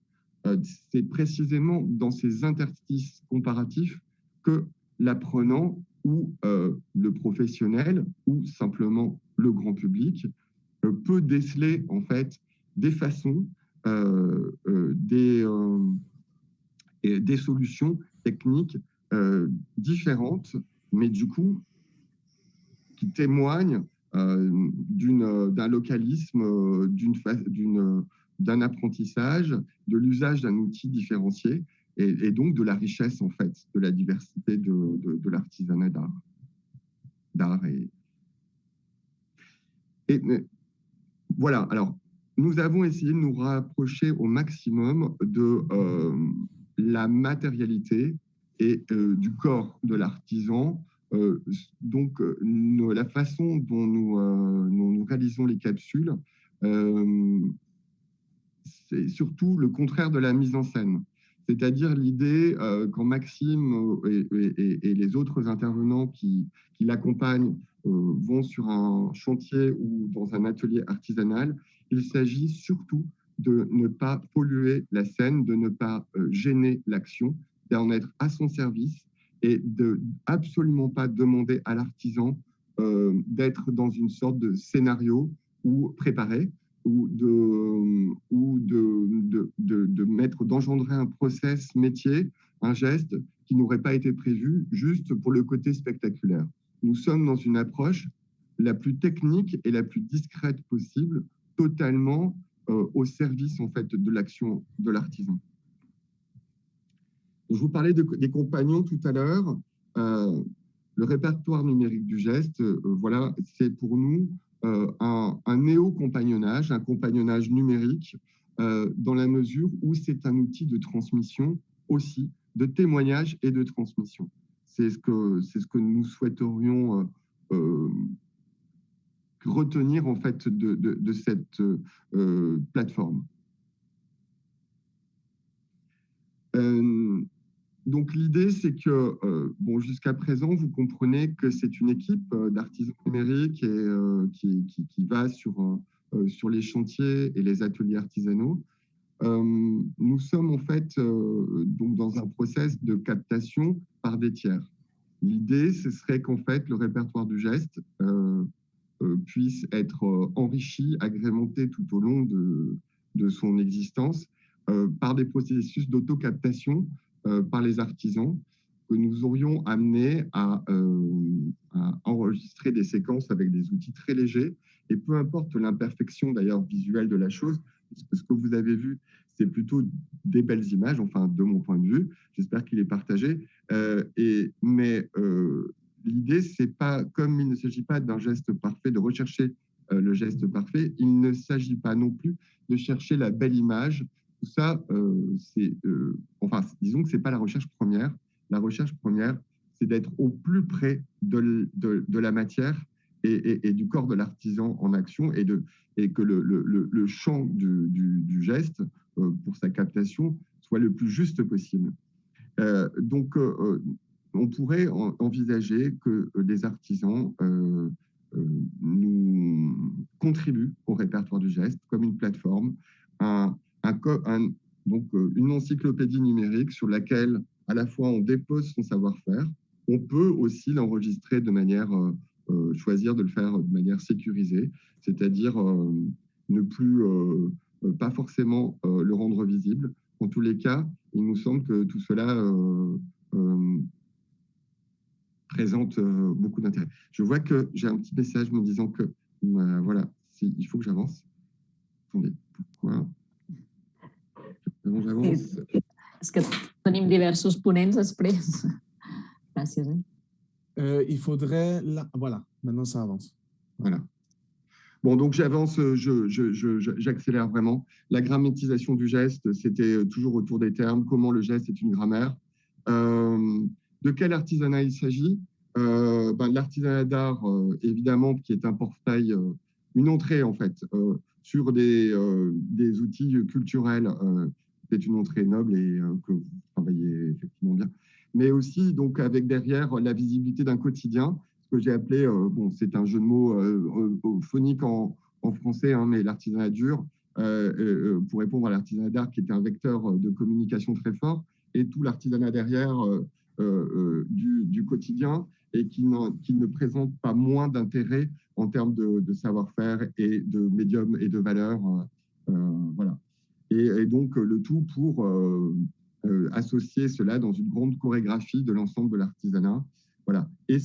C'est précisément dans ces interstices comparatifs que l'apprenant ou le professionnel ou simplement le grand public peut déceler en fait des façons, des solutions techniques différentes, mais du coup qui témoignent d'un localisme, d'un apprentissage, de l'usage d'un outil différencié et donc de la richesse en fait, de la diversité de l'artisanat d'art. Et voilà, alors nous avons essayé de nous rapprocher au maximum de la matérialité et du corps de l'artisan. Donc, la façon dont nous réalisons les capsules, c'est surtout le contraire de la mise en scène. C'est-à-dire l'idée, quand Maxime et les autres intervenants qui l'accompagnent vont sur un chantier ou dans un atelier artisanal, il s'agit surtout de ne pas polluer la scène, de ne pas gêner l'action, d'en être à son service et de absolument pas demander à l'artisan d'être dans une sorte de scénario ou préparé, ou d'engendrer un process métier, un geste qui n'aurait pas été prévu juste pour le côté spectaculaire. Nous sommes dans une approche la plus technique et la plus discrète possible, totalement au service en fait de l'action de l'artisan. Je vous parlais des compagnons tout à l'heure. Le répertoire numérique du geste, voilà, c'est pour nous un néo-compagnonnage, un compagnonnage numérique, dans la mesure où c'est un outil de transmission aussi, de témoignage et de transmission. C'est ce que nous souhaiterions retenir en fait de cette plateforme. Donc l'idée, c'est que bon, jusqu'à présent, vous comprenez que c'est une équipe d'artisans numériques qui va sur les chantiers et les ateliers artisanaux. Nous sommes en fait donc dans un process de captation par des tiers. L'idée, ce serait qu'en fait, le répertoire du geste puisse être enrichi, agrémenté tout au long de son existence par des processus d'auto-captation par les artisans, que nous aurions amené à enregistrer des séquences avec des outils très légers, et peu importe l'imperfection d'ailleurs visuelle de la chose, parce que ce que vous avez vu, c'est plutôt des belles images, enfin de mon point de vue, j'espère qu'il est partagé, mais l'idée, c'est pas, comme il ne s'agit pas d'un geste parfait, de rechercher le geste parfait, il ne s'agit pas non plus de chercher la belle image. Tout ça, enfin, disons que ce n'est pas la recherche première. La recherche première, c'est d'être au plus près de la matière et du corps de l'artisan en action, et que le champ du geste, pour sa captation, soit le plus juste possible. Donc, on pourrait envisager que les artisans nous contribuent au répertoire du geste comme une plateforme, donc une encyclopédie numérique sur laquelle à la fois on dépose son savoir-faire, on peut aussi l'enregistrer de manière, choisir de le faire de manière sécurisée, c'est-à-dire ne plus, pas forcément le rendre visible. En tous les cas, il nous semble que tout cela présente beaucoup d'intérêt. Je vois que j'ai un petit message me disant que voilà, il faut que j'avance. Attendez, pourquoi j'avance? Sí, és que tenim diversos ponents després. Gràcies. Il faudrait... Voilà, maintenant ça avance. Voilà. Bon, donc j'avance, j'accélère vraiment. La grammatisation du geste, c'était toujours autour des termes. Comment le geste est une grammaire. De quel artisanat il s'agit? L'artisanat d'art, évidemment, qui est un portail, une entrée en fait, sur des outils culturels. C'est une entrée noble et que vous travaillez effectivement bien. Mais aussi donc avec derrière la visibilité d'un quotidien, ce que j'ai appelé, bon, c'est un jeu de mots phonique en français, hein, mais l'artisanat dur, pour répondre à l'artisanat d'art qui était un vecteur de communication très fort, et tout l'artisanat derrière du quotidien, et qui ne présente pas moins d'intérêt en termes de savoir-faire et de médium et de valeur. Voilà. Et donc, le tout pour associer cela dans une grande chorégraphie de l'ensemble de l'artisanat. Voilà. Et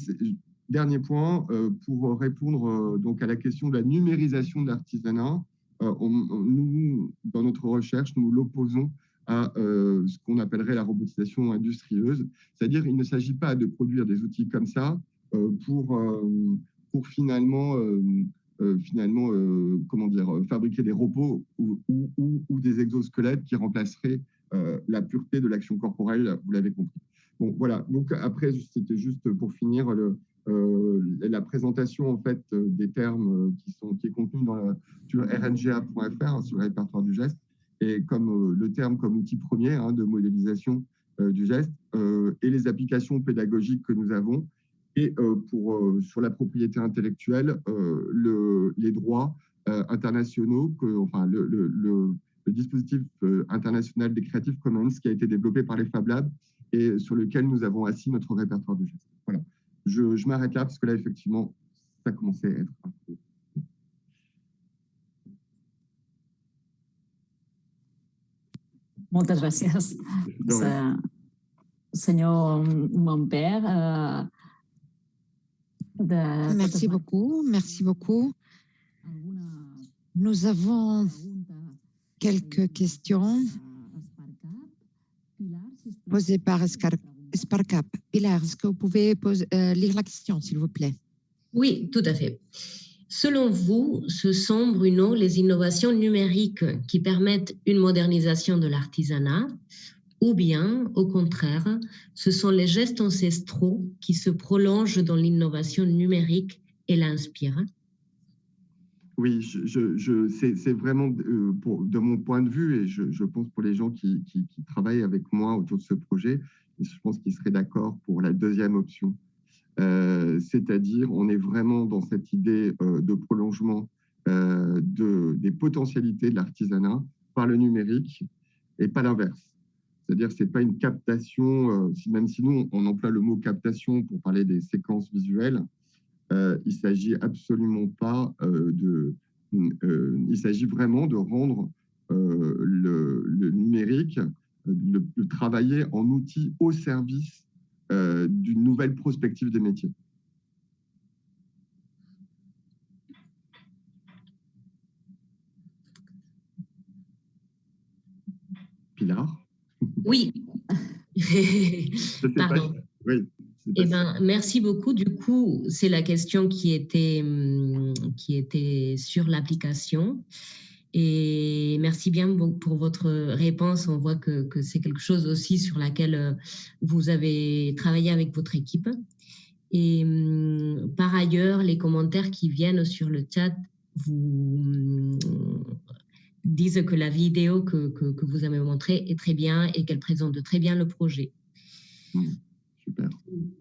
dernier point, pour répondre donc à la question de la numérisation de l'artisanat, nous, dans notre recherche, nous l'opposons à ce qu'on appellerait la robotisation industrieuse. C'est-à-dire qu'il ne s'agit pas de produire des outils comme ça pour finalement comment dire, fabriquer des robots ou des exosquelettes qui remplaceraient la pureté de l'action corporelle, vous l'avez compris. Bon, voilà. Donc après, c'était juste pour finir la présentation en fait des termes qui est contenue sur rnga.fr, sur le répertoire du geste. et comme le terme comme outil premier de modélisation du geste, et les applications pédagogiques que nous avons, et sur la propriété intellectuelle, les droits internationaux, le dispositif international des Creative Commons qui a été développé par les Fab Labs et sur lequel nous avons assis notre répertoire de gestes. Voilà. Je m'arrête là parce que là, effectivement, ça commençait à être un peu... Moltes gràcies, senyor Montpère. Merci beaucoup, merci beaucoup. Nous avons quelques questions posées par Sparcap. Pilar, est-ce que vous pouvez lire la question, s'il vous plaît? Oui, tout à fait. Selon vous, ce sont, Bruno, les innovations numériques qui permettent une modernisation de l'artisanat, ou bien, au contraire, ce sont les gestes ancestraux qui se prolongent dans l'innovation numérique et l'inspirent? Oui, c'est vraiment, de mon point de vue, et je pense pour les gens qui travaillent avec moi autour de ce projet, je pense qu'ils seraient d'accord pour la deuxième option. C'est-à-dire, on est vraiment dans cette idée de prolongement des potentialités de l'artisanat par le numérique et pas l'inverse. C'est-à-dire que ce n'est pas une captation, même si nous, on emploie le mot captation pour parler des séquences visuelles, il ne s'agit absolument pas il s'agit vraiment de rendre le numérique, de travailler en outil au service d'une nouvelle prospective des métiers. Pilar? Oui. Pardon. Oui. Eh ben, merci beaucoup. Du coup, c'est la question qui était sur l'application. Et merci bien pour votre réponse. On voit que c'est quelque chose aussi sur laquelle vous avez travaillé avec votre équipe. Et par ailleurs, les commentaires qui viennent sur le chat vous disent que la vidéo que vous avez montrée est très bien et qu'elle présente très bien le projet. Super.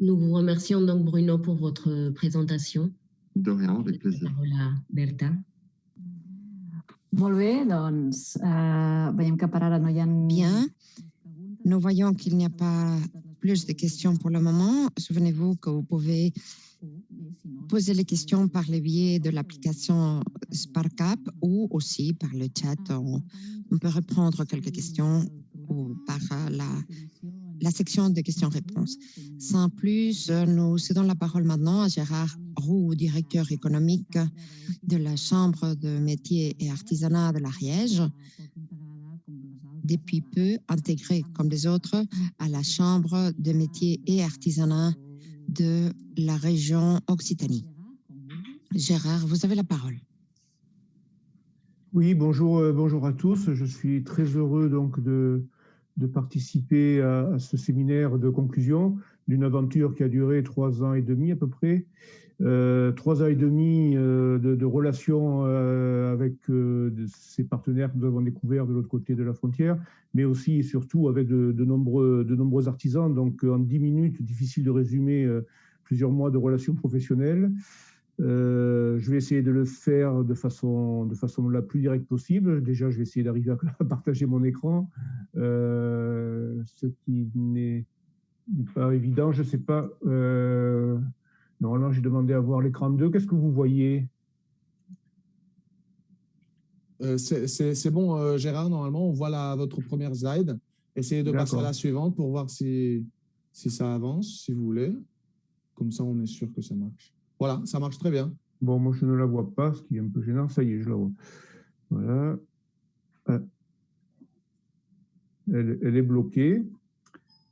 Nous vous remercions donc, Bruno, pour votre présentation. De rien, avec plaisir. Hola, Berta. Molt bé, doncs veiem que per ara no hi ha... Bien, nous voyons qu'il n'y a pas plus de questions pour le moment. Souvenez-vous que vous pouvez poser les questions par le biais de l'application Sparcap ou aussi par le chat. On peut reprendre quelques questions ou par la section de questions-réponses. Sans plus, nous cédons la parole maintenant à Gérard Roux, directeur économique de la Chambre de métiers et artisanat de l'Ariège, depuis peu intégré comme les autres à la Chambre de métiers et artisanat de la région Occitanie. Gérard, vous avez la parole. Oui, bonjour à tous. Je suis très heureux donc de participer à ce séminaire de conclusion d'une aventure qui a duré 3 ans et demi à peu près. 3 ans et demi de relations avec ces partenaires que nous avons découverts de l'autre côté de la frontière, mais aussi et surtout avec de nombreux artisans. Donc en 10 minutes, difficile de résumer plusieurs mois de relations professionnelles. Je vais essayer de le faire de façon la plus directe possible. Déjà, je vais essayer d'arriver à partager mon écran, ce qui n'est pas évident. Je ne sais pas. Normalement, j'ai demandé à voir l'écran 2. Qu'est-ce que vous voyez? C'est bon, Gérard. Normalement, on voit votre première slide. Essayez de passer à la suivante pour voir si ça avance, si vous voulez. Comme ça, on est sûr que ça marche. Voilà, ça marche très bien. Bon, moi, je ne la vois pas, ce qui est un peu gênant. Ça y est, je la vois. Voilà. Elle est bloquée.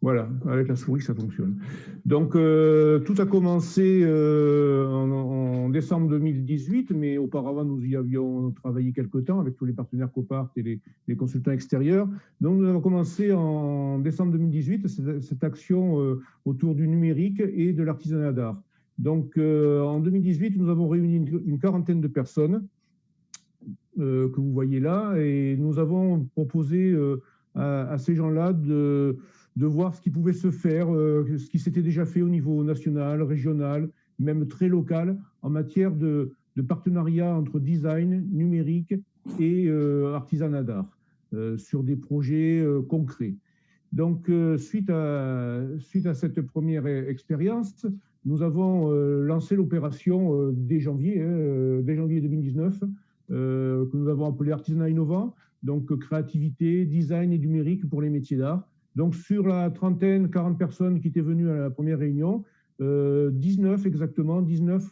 Voilà, avec la souris, ça fonctionne. Donc, tout a commencé en décembre 2018, mais auparavant, nous y avions travaillé quelque temps avec tous les partenaires Copart et les consultants extérieurs. Donc, nous avons commencé en décembre 2018 cette action autour du numérique et de l'artisanat d'art. Donc, en 2018, nous avons réuni une quarantaine de personnes que vous voyez là, et nous avons proposé à ces gens-là de voir ce qui pouvait se faire, ce qui s'était déjà fait au niveau national, régional, même très local, en matière de partenariat entre design, numérique et artisanat d'art, sur des projets concrets. Donc, suite à cette première expérience, nous avons lancé l'opération dès janvier 2019, que nous avons appelé Artisanat innovant, donc créativité, design et numérique pour les métiers d'art. Donc, sur la trentaine, 40 personnes qui étaient venues à la première réunion, 19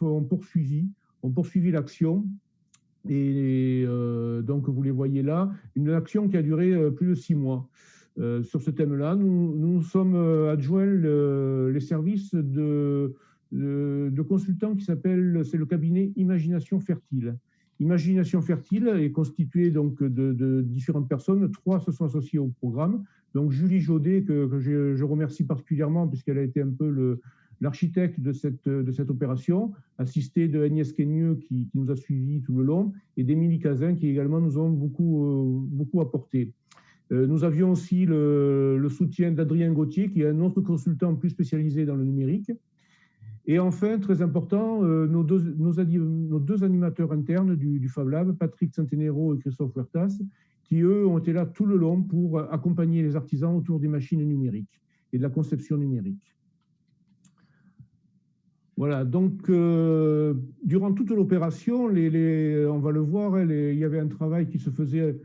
ont poursuivi l'action. Et donc, vous les voyez là, une action qui a duré plus de 6 mois. Sur ce thème-là, nous sommes adjoints les services de consultants qui s'appellent, c'est le cabinet Imagination Fertile. Imagination Fertile est constitué donc de différentes personnes. 3 se sont associés au programme. Donc Julie Jaudet, que je remercie particulièrement puisqu'elle a été un peu l'architecte de cette opération, assistée de Agnès Queigneux qui nous a suivis tout le long, et d'Émilie Cazin qui également nous ont beaucoup apporté. Nous avions aussi le soutien d'Adrien Gauthier, qui est un autre consultant plus spécialisé dans le numérique. Et enfin, très important, nos deux animateurs internes du Fab Lab, Patrick Centenero et Christophe Huertas, qui, eux, ont été là tout le long pour accompagner les artisans autour des machines numériques et de la conception numérique. Voilà, donc, durant toute l'opération, on va le voir, il y avait un travail qui se faisait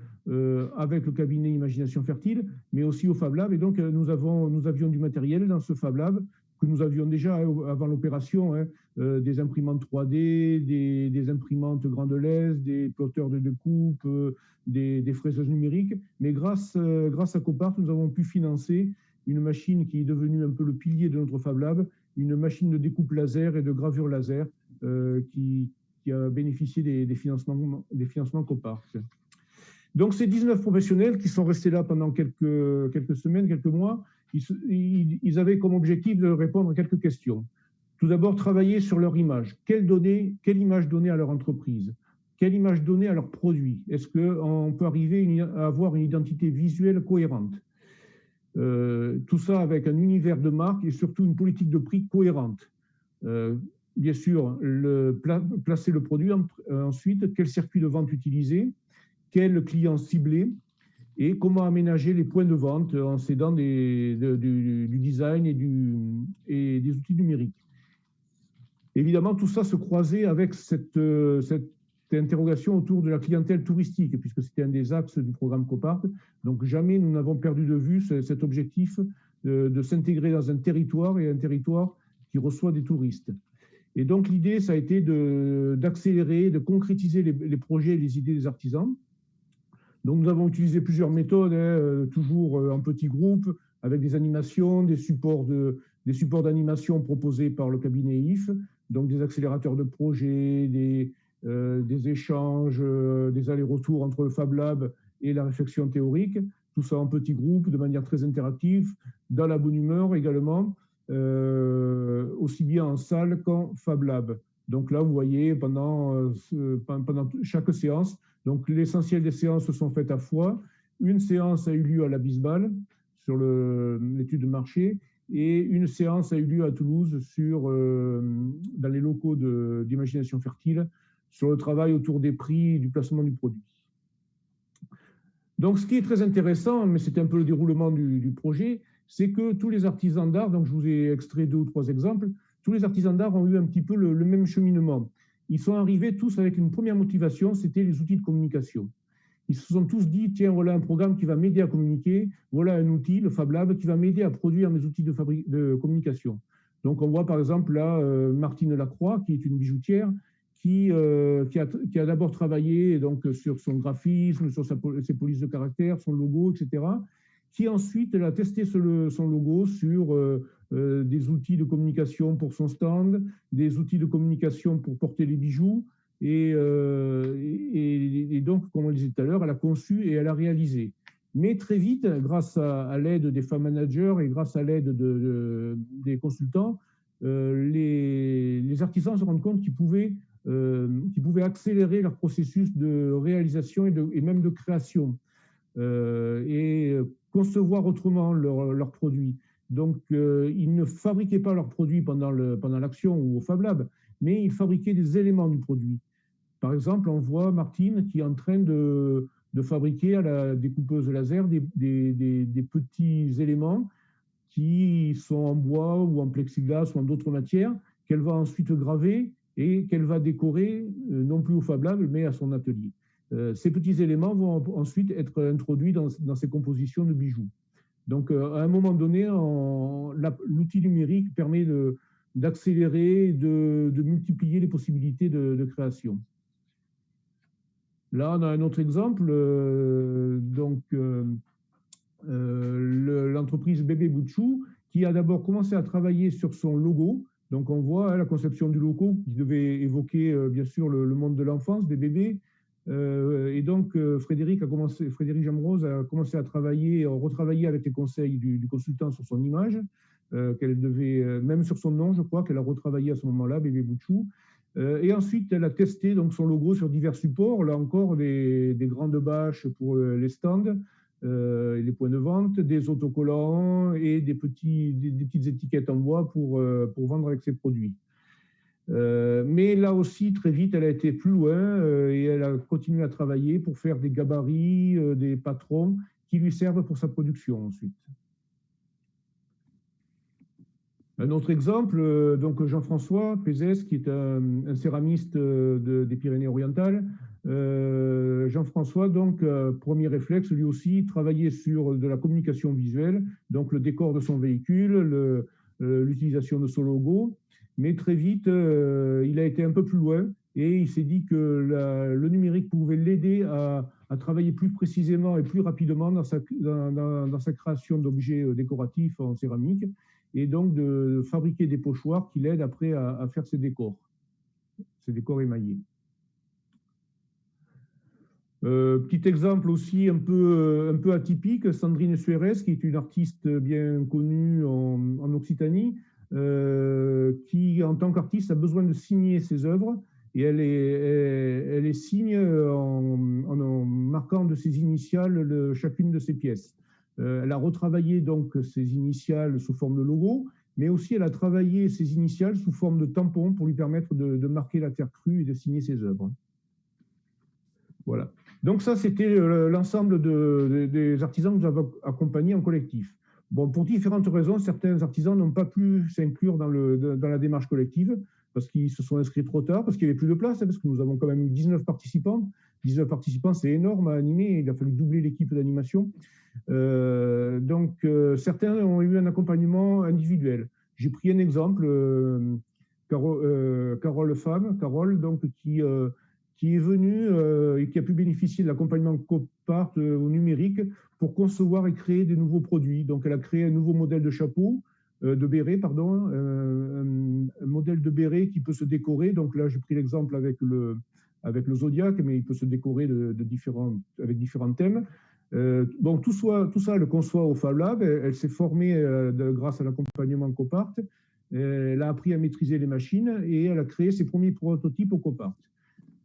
avec le cabinet Imagination Fertile, mais aussi au Fab Lab. Et donc, nous avions du matériel dans ce Fab Lab que nous avions déjà avant l'opération, des imprimantes 3D, des imprimantes Grand Deleuze, des plotteurs de découpe, des fraiseuses numériques. Mais grâce à Copart, nous avons pu financer une machine qui est devenue un peu le pilier de notre Fab Lab, une machine de découpe laser et de gravure laser qui a bénéficié des financements Copart. Donc, ces 19 professionnels qui sont restés là pendant quelques semaines, quelques mois, ils avaient comme objectif de répondre à quelques questions. Tout d'abord, travailler sur leur image. Quelle image donner à leur entreprise? Quelle image donner à leurs produits? Est-ce qu'on peut arriver à avoir une identité visuelle cohérente? Tout ça avec un univers de marque et surtout une politique de prix cohérente. Bien sûr, placer le produit, ensuite, quel circuit de vente utiliser, quel client cibler et comment aménager les points de vente en s'aidant du design et des outils numériques. Évidemment, tout ça se croisait avec cette interrogation autour de la clientèle touristique, puisque c'était un des axes du programme Copart. Donc, jamais nous n'avons perdu de vue cet objectif de s'intégrer dans un territoire et un territoire qui reçoit des touristes. Et donc, l'idée, ça a été d'accélérer, de concrétiser les projets et les idées des artisans. Donc, nous avons utilisé plusieurs méthodes, toujours en petits groupes, avec des animations, des supports d'animation proposés par le cabinet IF, donc des accélérateurs de projets, des échanges, des allers-retours entre le Fab Lab et la réflexion théorique, tout ça en petits groupes, de manière très interactive, dans la bonne humeur également, aussi bien en salle qu'en Fab Lab. Donc là, vous voyez, pendant chaque séance, donc l'essentiel des séances se sont faites à Foix. Une séance a eu lieu à la Bisbal sur l'étude de marché et une séance a eu lieu à Toulouse dans les locaux d'Imagination Fertile sur le travail autour des prix et du placement du produit. Donc, ce qui est très intéressant, mais c'était un peu le déroulement du projet, c'est que tous les artisans d'art, donc je vous ai extrait 2 ou 3 exemples, tous les artisans d'art ont eu un petit peu le même cheminement. Ils sont arrivés tous avec une première motivation, c'était les outils de communication. Ils se sont tous dit, tiens, voilà un programme qui va m'aider à communiquer, voilà un outil, le Fab Lab, qui va m'aider à produire mes outils de communication. Donc, on voit par exemple là Martine Lacroix, qui est une bijoutière, qui a d'abord travaillé donc, sur son graphisme, sur ses polices de caractère, son logo, etc., qui ensuite a testé son logo sur des outils de communication pour son stand, des outils de communication pour porter les bijoux, et donc, comme on le disait tout à l'heure, elle a conçu et elle a réalisé. Mais très vite, grâce à l'aide des femmes managers et grâce à l'aide des consultants, les artisans se rendent compte qu'ils pouvaient qui pouvaient accélérer leur processus de réalisation et même de création et concevoir autrement leurs produits. Donc, ils ne fabriquaient pas leurs produits pendant l'action ou au Fab Lab, mais ils fabriquaient des éléments du produit. Par exemple, on voit Martine qui est en train de fabriquer à la découpeuse laser des petits éléments qui sont en bois ou en plexiglas ou en d'autres matières, qu'elle va ensuite graver et qu'elle va décorer, non plus au Fab Lab, mais à son atelier. Ces petits éléments vont ensuite être introduits dans ces compositions de bijoux. Donc, à un moment donné, l'outil numérique permet d'accélérer, de multiplier les possibilités de création. Là, on a un autre exemple. L'entreprise Bébé Bouchou, qui a d'abord commencé à travailler sur son logo. Donc, on voit la conception du logo qui devait évoquer, bien sûr, le monde de l'enfance, des bébés. Et donc, Frédéric Jamrose a commencé à retravailler avec les conseils du consultant sur son image, qu'elle devait, même sur son nom, je crois, qu'elle a retravaillé à ce moment-là, Bébé Bouchou. Et ensuite, elle a testé donc, son logo sur divers supports, là encore, des grandes bâches pour les stands, les points de vente, des autocollants et des petites étiquettes en bois pour vendre avec ses produits. Mais là aussi, très vite, elle a été plus loin et elle a continué à travailler pour faire des gabarits, des patrons qui lui servent pour sa production ensuite. Un autre exemple, donc Jean-François Pézès, qui est un céramiste des Pyrénées-Orientales. Jean-François, donc, premier réflexe, lui aussi, travaillait sur de la communication visuelle, donc le décor de son véhicule, l'utilisation de son logo. Mais très vite, il a été un peu plus loin et il s'est dit que le numérique pouvait l'aider à travailler plus précisément et plus rapidement dans sa création d'objets décoratifs en céramique et donc de fabriquer des pochoirs qui l'aident après à faire ces décors émaillés. Petit exemple aussi un peu atypique, Sandrine Suérez, qui est une artiste bien connue en Occitanie, qui, en tant qu'artiste, a besoin de signer ses œuvres et elle les signe en marquant de ses initiales chacune de ses pièces. Elle a retravaillé donc ses initiales sous forme de logo, mais aussi elle a travaillé ses initiales sous forme de tampons pour lui permettre de marquer la terre crue et de signer ses œuvres. Voilà. Donc ça, c'était l'ensemble des artisans que nous avons accompagnés en collectif. Bon, pour différentes raisons, certains artisans n'ont pas pu s'inclure dans la démarche collective parce qu'ils se sont inscrits trop tard, parce qu'il n'y avait plus de place, parce que nous avons quand même eu 19 participants. 19 participants, c'est énorme à animer, il a fallu doubler l'équipe d'animation. Donc, certains ont eu un accompagnement individuel. J'ai pris un exemple, Carole, donc, qui est venue et qui a pu bénéficier de l'accompagnement Copart au numérique pour concevoir et créer des nouveaux produits. Donc, elle a créé un nouveau modèle de chapeau, de béret, pardon, un modèle de béret qui peut se décorer. Donc là, j'ai pris l'exemple avec le zodiaque, mais il peut se décorer avec différents thèmes. Bon, tout ça, elle le conçoit au Fab Lab. Elle s'est formée grâce à l'accompagnement Copart. Elle a appris à maîtriser les machines et elle a créé ses premiers prototypes au Copart.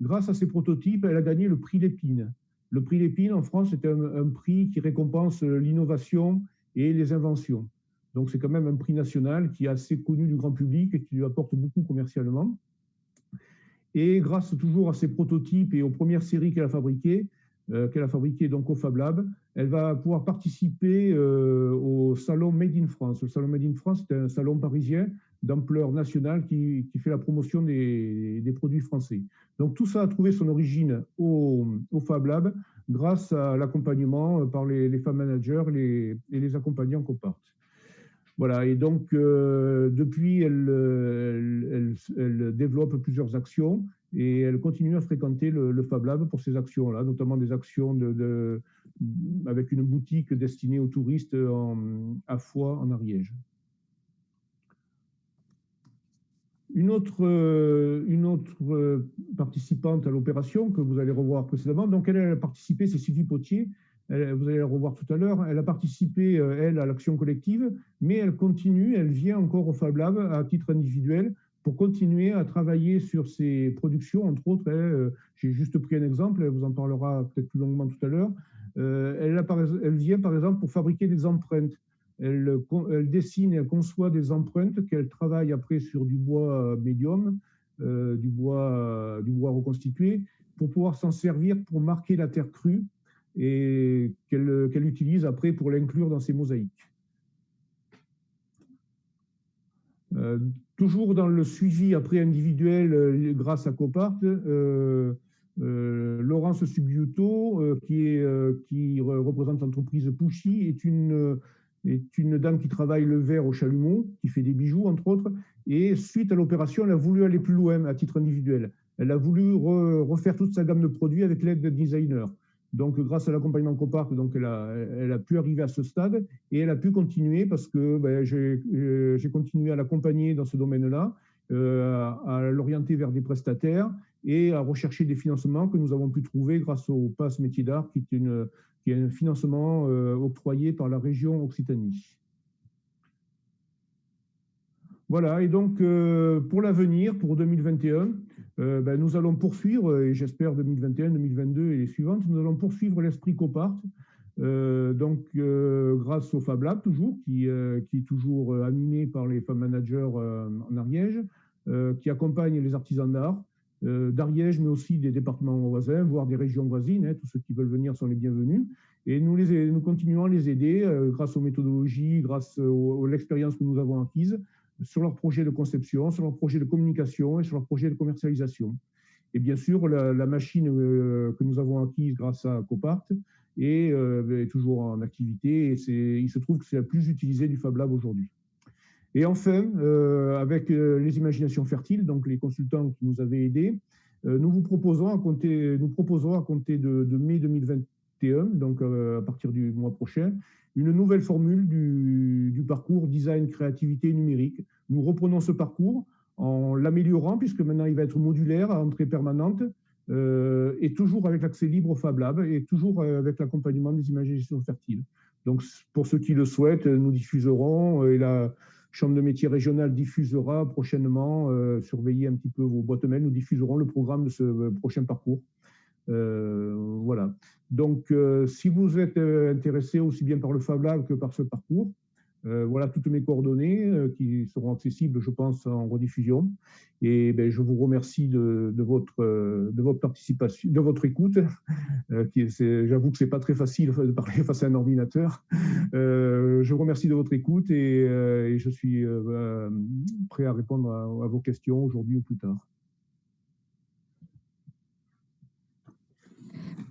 Grâce à ces prototypes, elle a gagné le prix Lépine. Le prix Lépine, en France, c'est un prix qui récompense l'innovation et les inventions. Donc, c'est quand même un prix national qui est assez connu du grand public et qui lui apporte beaucoup commercialement. Et grâce toujours à ces prototypes et aux premières séries qu'elle a fabriquées donc au Fab Lab, elle va pouvoir participer au salon Made in France. Le salon Made in France, c'est un salon parisien d'ampleur nationale qui fait la promotion des produits français. Donc tout ça a trouvé son origine au Fab Lab grâce à l'accompagnement par les femmes managers et les accompagnants Copart. Voilà, et donc depuis, elle développe plusieurs actions et elle continue à fréquenter le Fab Lab pour ces actions-là, notamment des actions avec une boutique destinée aux touristes à Foix, en Ariège. Une autre participante à l'opération que vous allez revoir précédemment, donc elle a participé, c'est Sylvie Potier, vous allez la revoir tout à l'heure, elle a participé, elle, à l'action collective, mais elle continue, elle vient encore au Fab Lab à titre individuel pour continuer à travailler sur ces productions, entre autres. J'ai juste pris un exemple, elle vous en parlera peut-être plus longuement tout à l'heure. Elle vient par exemple pour fabriquer des empreintes. Elle dessine et elle conçoit des empreintes qu'elle travaille après sur du bois médium, du bois reconstitué, pour pouvoir s'en servir pour marquer la terre crue et qu'elle utilise après pour l'inclure dans ses mosaïques. Toujours dans le suivi après individuel grâce à Copart, Laurence Subiuto, qui représente l'entreprise Pouchy, est une dame qui travaille le verre au chalumeau, qui fait des bijoux, entre autres. Et suite à l'opération, elle a voulu aller plus loin à titre individuel. Elle a voulu refaire toute sa gamme de produits avec l'aide de designers. Donc, grâce à l'accompagnement Copart, donc elle a pu arriver à ce stade et elle a pu continuer parce que j'ai continué à l'accompagner dans ce domaine-là, à l'orienter vers des prestataires et à rechercher des financements que nous avons pu trouver grâce au Pass Métier d'Art, qui est un financement octroyé par la région Occitanie. Voilà, et donc pour l'avenir, pour 2021, nous allons poursuivre, et j'espère 2021, 2022 et les suivantes, nous allons poursuivre l'esprit Copart, grâce au Fab Lab toujours, qui est toujours animé par les Fab Managers en Ariège, qui accompagne les artisans d'art d'Ariège, mais aussi des départements voisins, voire des régions voisines. Tous ceux qui veulent venir sont les bienvenus. Et nous continuons à les aider grâce aux méthodologies, grâce à l'expérience que nous avons acquise, sur leurs projets de conception, sur leurs projets de communication et sur leurs projets de commercialisation. Et bien sûr, la machine que nous avons acquise grâce à Copart est toujours en activité et il se trouve que c'est la plus utilisée du Fab Lab aujourd'hui. Et enfin, avec les imaginations fertiles, donc les consultants qui nous avaient aidés, nous proposons à compter de mai 2021, donc à partir du mois prochain, une nouvelle formule du parcours design, créativité numérique. Nous reprenons ce parcours en l'améliorant, puisque maintenant il va être modulaire, à entrée permanente, et toujours avec l'accès libre au Fab Lab, et toujours avec l'accompagnement des imaginations fertiles. Donc, pour ceux qui le souhaitent, nous diffuserons, et la Chambre de métiers régionale diffusera prochainement, surveillez un petit peu vos boîtes mail, nous diffuserons le programme de ce prochain parcours. Voilà. Donc, si vous êtes intéressé aussi bien par le Fab Lab que par ce parcours, voilà toutes mes coordonnées qui seront accessibles, je pense, en rediffusion. Et je vous remercie de votre participation, de votre écoute. J'avoue que c'est pas très facile de parler face à un ordinateur. Je vous remercie de votre écoute et je suis prêt à répondre à vos questions aujourd'hui ou plus tard.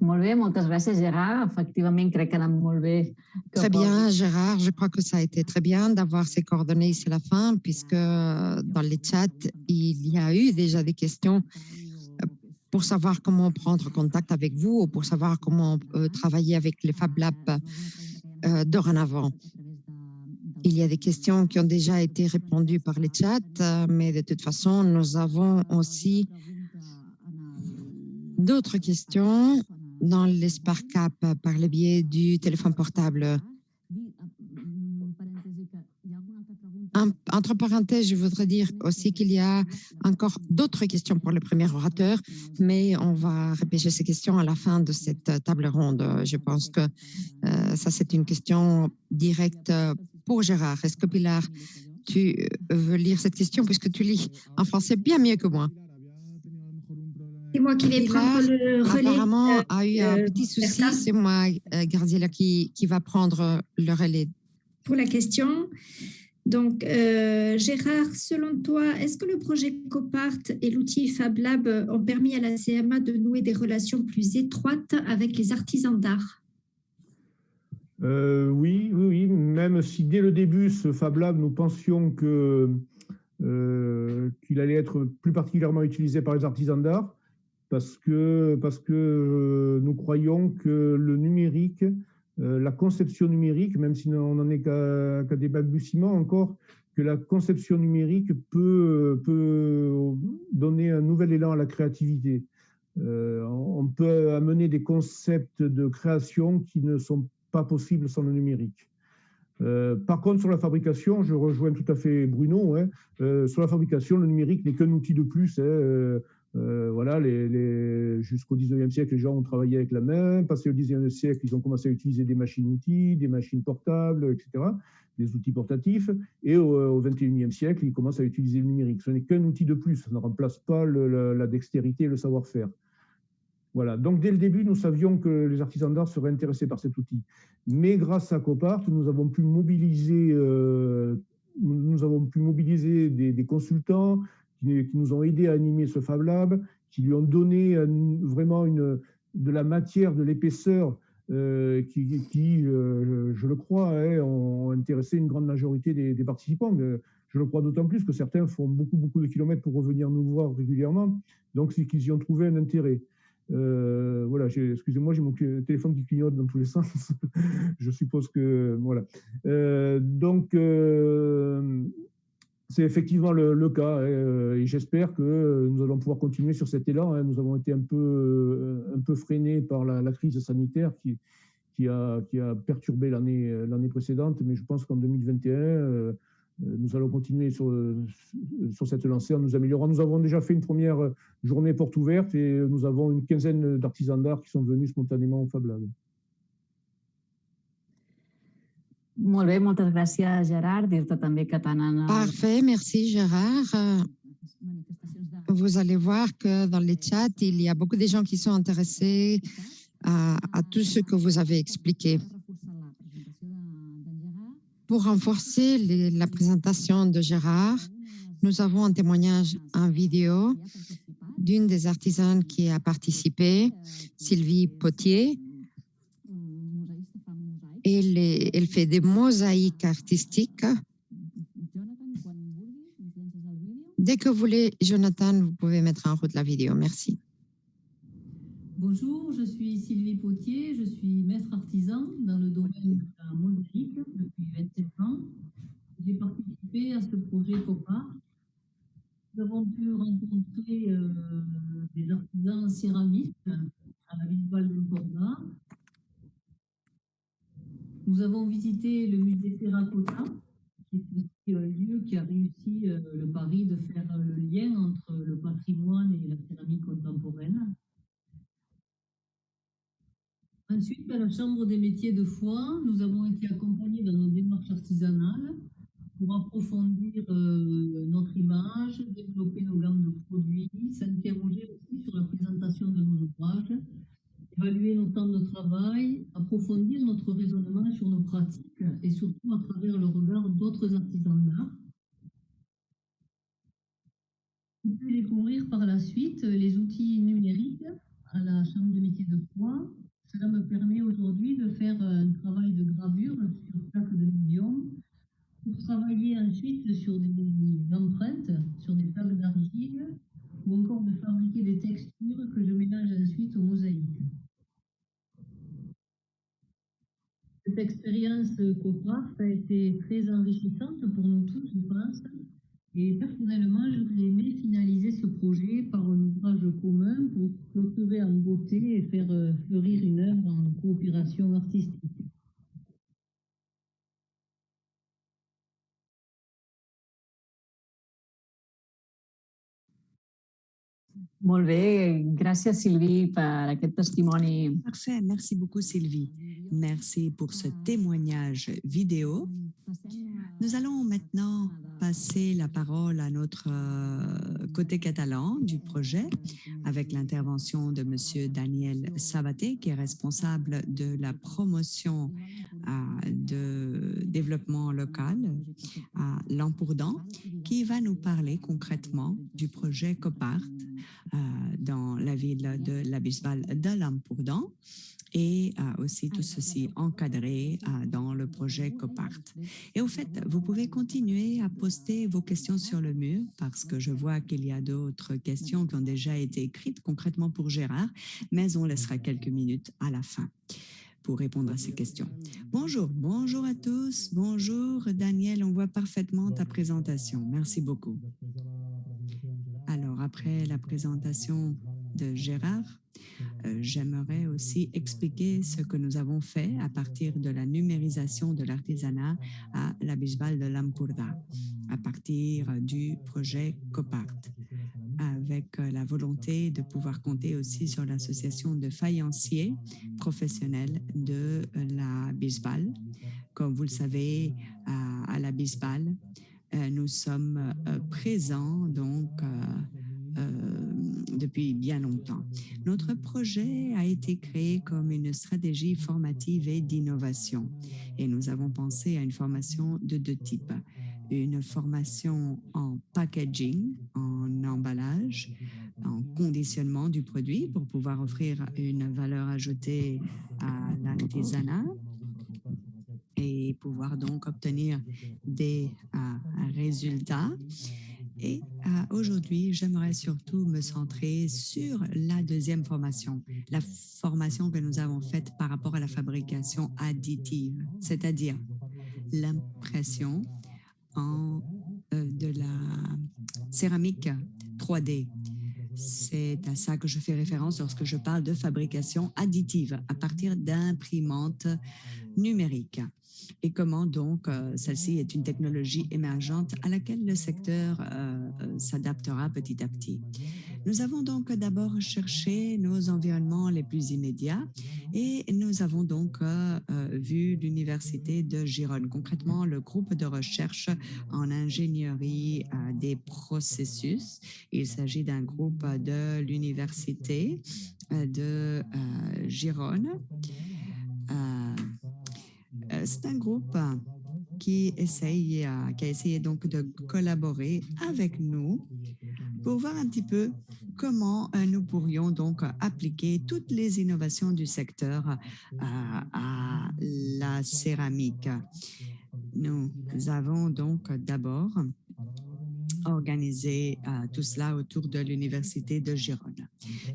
Molt bé, moltes gràcies, Gérard. Effectivament, crec que ha anat molt bé. Très bien, Gérard. Je crois que ça a été très bien d'avoir ces coordonnées ici à la fin, puisque dans les chats, il y a eu déjà des questions pour savoir comment prendre contact avec vous ou pour savoir comment travailler avec les Fab Labs dorénavant. Il y a des questions qui ont déjà été répondues par les chats, mais de toute façon, nous avons aussi d'autres questions dans l'espace Cap par le biais du téléphone portable. Entre parenthèses, je voudrais dire aussi qu'il y a encore d'autres questions pour le premier orateur, mais on va repêcher ces questions à la fin de cette table ronde. Je pense que ça, c'est une question directe pour Gérard. Est-ce que Pilar, tu veux lire cette question puisque tu lis en français bien mieux que moi? C'est moi qui vais prendre le relais. Apparemment, a eu un petit souci. C'est moi, Gardiela, qui va prendre le relais. Pour la question. Donc, Gérard, selon toi, est-ce que le projet Copart et l'outil Fab Lab ont permis à la CMA de nouer des relations plus étroites avec les artisans d'art? Oui. Même si dès le début, ce Fab Lab, nous pensions qu'il allait être plus particulièrement utilisé par les artisans d'art, parce que nous croyons que le numérique, la conception numérique, même si on n'en est qu'à des balbutiements encore, que la conception numérique peut donner un nouvel élan à la créativité. On peut amener des concepts de création qui ne sont pas possibles sans le numérique. Par contre, sur la fabrication, je rejoins tout à fait Bruno. Hein, sur la fabrication, le numérique n'est qu'un outil de plus. Hein, voilà, jusqu'au 19e siècle, les gens ont travaillé avec la main. Passé au 19e siècle, ils ont commencé à utiliser des machines-outils, des machines portables, etc., des outils portatifs. Et au 21e siècle, ils commencent à utiliser le numérique. Ce n'est qu'un outil de plus. Ça ne remplace pas la dextérité et le savoir-faire. Voilà. Donc, dès le début, nous savions que les artisans d'art seraient intéressés par cet outil. Mais grâce à Copart, nous avons pu mobiliser, des consultants qui nous ont aidés à animer ce Fab Lab, qui lui ont donné vraiment de la matière, de l'épaisseur qui je le crois, hein, ont intéressé une grande majorité des participants. Je le crois d'autant plus que certains font beaucoup de kilomètres pour revenir nous voir régulièrement. Donc, c'est qu'ils y ont trouvé un intérêt. Voilà, excusez-moi, j'ai mon téléphone qui clignote dans tous les sens. Je suppose que voilà. Donc, c'est effectivement le cas, hein, et j'espère que nous allons pouvoir continuer sur cet élan. Hein. Nous avons été un peu freinés par la crise sanitaire qui a perturbé l'année précédente, mais je pense qu'en 2021, nous allons continuer sur cette lancée en nous améliorant. Nous avons déjà fait une première journée porte ouverte et nous avons une quinzaine d'artisans d'art qui sont venus spontanément au Fab Lab. Molt bé, moltes gràcies, Gérard. Dir-te també que tant en Parfait, merci Gérard. Vous allez voir que dans les chats, il y a beaucoup de gens qui sont intéressés à tout ce que vous avez expliqué. Pour renforcer la présentation de Gérard, nous avons un témoignage en vidéo d'une des artisanes qui a participé, Sylvie Potier. Elle fait des mosaïques artistiques. Dès que vous voulez, Jonathan, vous pouvez mettre en route la vidéo. Merci. Bonjour, je suis Sylvie Potier, je suis maître artisan dans le domaine de la mosaïque depuis 27 ans. J'ai participé à ce projet Copart. Nous avons pu rencontrer des artisans céramistes à la Bisbal d'Empordà. Nous avons visité le musée Terracotta, qui est aussi un lieu qui a réussi le pari de faire le lien entre le patrimoine et la céramique contemporaine. Ensuite, à la Chambre des métiers de Foix, nous avons été accompagnés dans nos démarches artisanales pour approfondir notre image, développer nos gammes de produits, s'interroger aussi sur la présentation de nos ouvrages, évaluer nos temps de travail, approfondir notre raisonnement sur nos pratiques et surtout à travers le regard d'autres artisans d'art. Vous pouvez découvrir par la suite les outils numériques à la Chambre des métiers de Foix. Cela me permet aujourd'hui de faire un travail de gravure sur plaque de médium pour travailler ensuite sur des empreintes, sur des plaques d'argile ou encore de fabriquer des textures que je mélange ensuite aux mosaïques. Cette expérience Copart a été très enrichissante pour nous tous, je pense. Et personnellement, j'aurais aimé finaliser ce projet par un ouvrage commun pour clôturer en beauté et faire fleurir une œuvre en coopération artistique. Molt bé, gràcies Sylvie per aquest testimoni. Parfait, merci beaucoup Sylvie. Merci pour ce témoignage vidéo. Nous allons maintenant passer la parole à notre côté catalan du projet avec l'intervention de Monsieur Daniel Sabaté, qui est responsable de la promotion de développement local à l'Empourdan, qui va nous parler concrètement du projet Copart dans la ville de la Bisbal de l'Empourdan et aussi tout ceci encadré dans le projet Copart. Et au fait, vous pouvez continuer à poster vos questions sur le mur parce que je vois qu'il y a d'autres questions qui ont déjà été écrites concrètement pour Gérard, mais on laissera quelques minutes à la fin pour répondre à ces questions. Bonjour à tous. Bonjour Daniel, on voit parfaitement ta présentation. Merci beaucoup. Alors, après la présentation de Gérard, J'aimerais aussi expliquer ce que nous avons fait à partir de la numérisation de l'artisanat à la Bisbal de Lampurda, à partir du projet COPART, avec la volonté de pouvoir compter aussi sur l'association de faïenciers professionnels de la Bisbal. Comme vous le savez, à la Bisbal, nous sommes présents donc depuis bien longtemps. Notre projet a été créé comme une stratégie formative et d'innovation et nous avons pensé à une formation de deux types. Une formation en packaging, en emballage, en conditionnement du produit pour pouvoir offrir une valeur ajoutée à l'artisanat et pouvoir donc obtenir des résultats. Et aujourd'hui, j'aimerais surtout me centrer sur la deuxième formation, la formation que nous avons faite par rapport à la fabrication additive, c'est-à-dire l'impression de la céramique 3D. C'est à ça que je fais référence lorsque je parle de fabrication additive à partir d'imprimantes numériques. Et comment donc celle-ci est une technologie émergente à laquelle le secteur s'adaptera petit à petit. Nous avons donc d'abord cherché nos environnements les plus immédiats et nous avons donc vu l'Université de Gijón, concrètement le groupe de recherche en ingénierie des processus. Il s'agit d'un groupe de l'Université de Gijón. C'est un groupe qui a essayé donc de collaborer avec nous pour voir un petit peu comment nous pourrions donc appliquer toutes les innovations du secteur à la céramique. Nous avons donc d'abord organisé tout cela autour de l'Université de Gijón.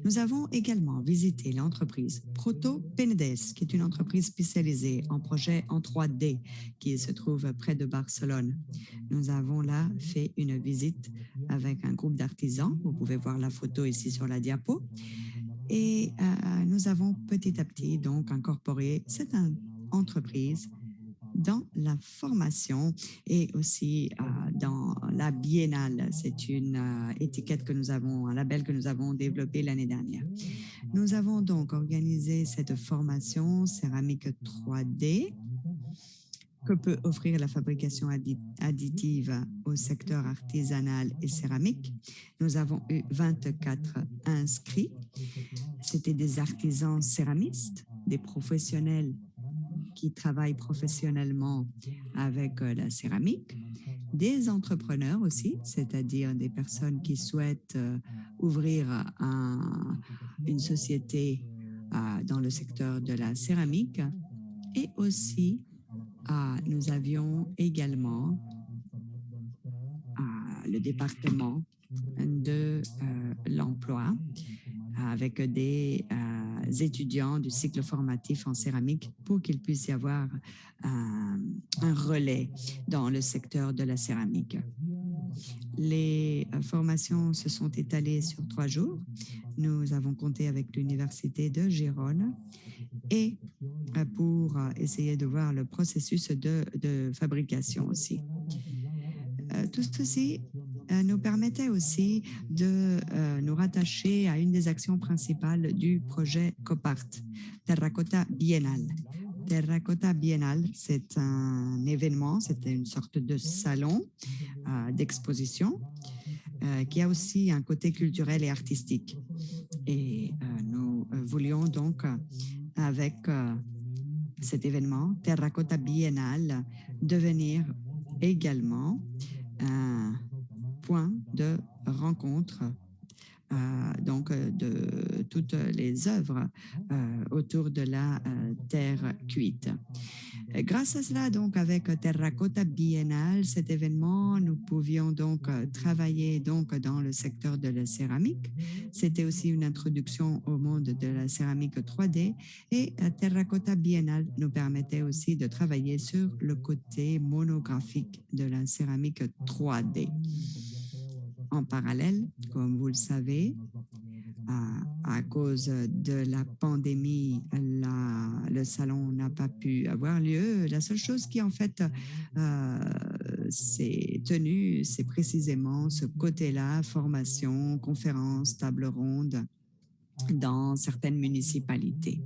Nous avons également visité l'entreprise Proto Penedès, qui est une entreprise spécialisée en projets en 3D qui se trouve près de Barcelone. Nous avons là fait une visite avec un groupe d'artisans. Vous pouvez voir la photo ici sur la diapo. Et nous avons petit à petit donc incorporé cette entreprise dans la formation et aussi dans la biennale. C'est une étiquette que nous avons, un label que nous avons développé l'année dernière. Nous avons donc organisé cette formation céramique 3D que peut offrir la fabrication additive au secteur artisanal et céramique. Nous avons eu 24 inscrits. C'était des artisans céramistes, des professionnels qui travaillent professionnellement avec la céramique, des entrepreneurs aussi, c'est-à-dire des personnes qui souhaitent ouvrir une société dans le secteur de la céramique. Et aussi, nous avions également le département de l'emploi avec des étudiants du cycle formatif en céramique pour qu'il puisse y avoir un relais dans le secteur de la céramique. Les formations se sont étalées sur 3 jours. Nous avons compté avec l'Université de Gijón et pour essayer de voir le processus de fabrication aussi. Tout ceci nous permettait aussi de nous rattacher à une des actions principales du projet COPART, Terracotta Biennale. Terracotta Biennale, c'est un événement, c'était une sorte de salon d'exposition qui a aussi un côté culturel et artistique. Et nous voulions donc, avec cet événement, Terracotta Biennale, devenir également un point de rencontre donc de toutes les œuvres autour de la terre cuite. Grâce à cela, donc, avec Terracotta Biennale, cet événement, nous pouvions donc travailler donc dans le secteur de la céramique. C'était aussi une introduction au monde de la céramique 3D et Terracotta Biennale nous permettait aussi de travailler sur le côté monographique de la céramique 3D. En parallèle, comme vous le savez, À cause de la pandémie, le salon n'a pas pu avoir lieu. La seule chose qui, en fait, s'est tenue, c'est précisément ce côté-là, formation, conférences, table ronde dans certaines municipalités.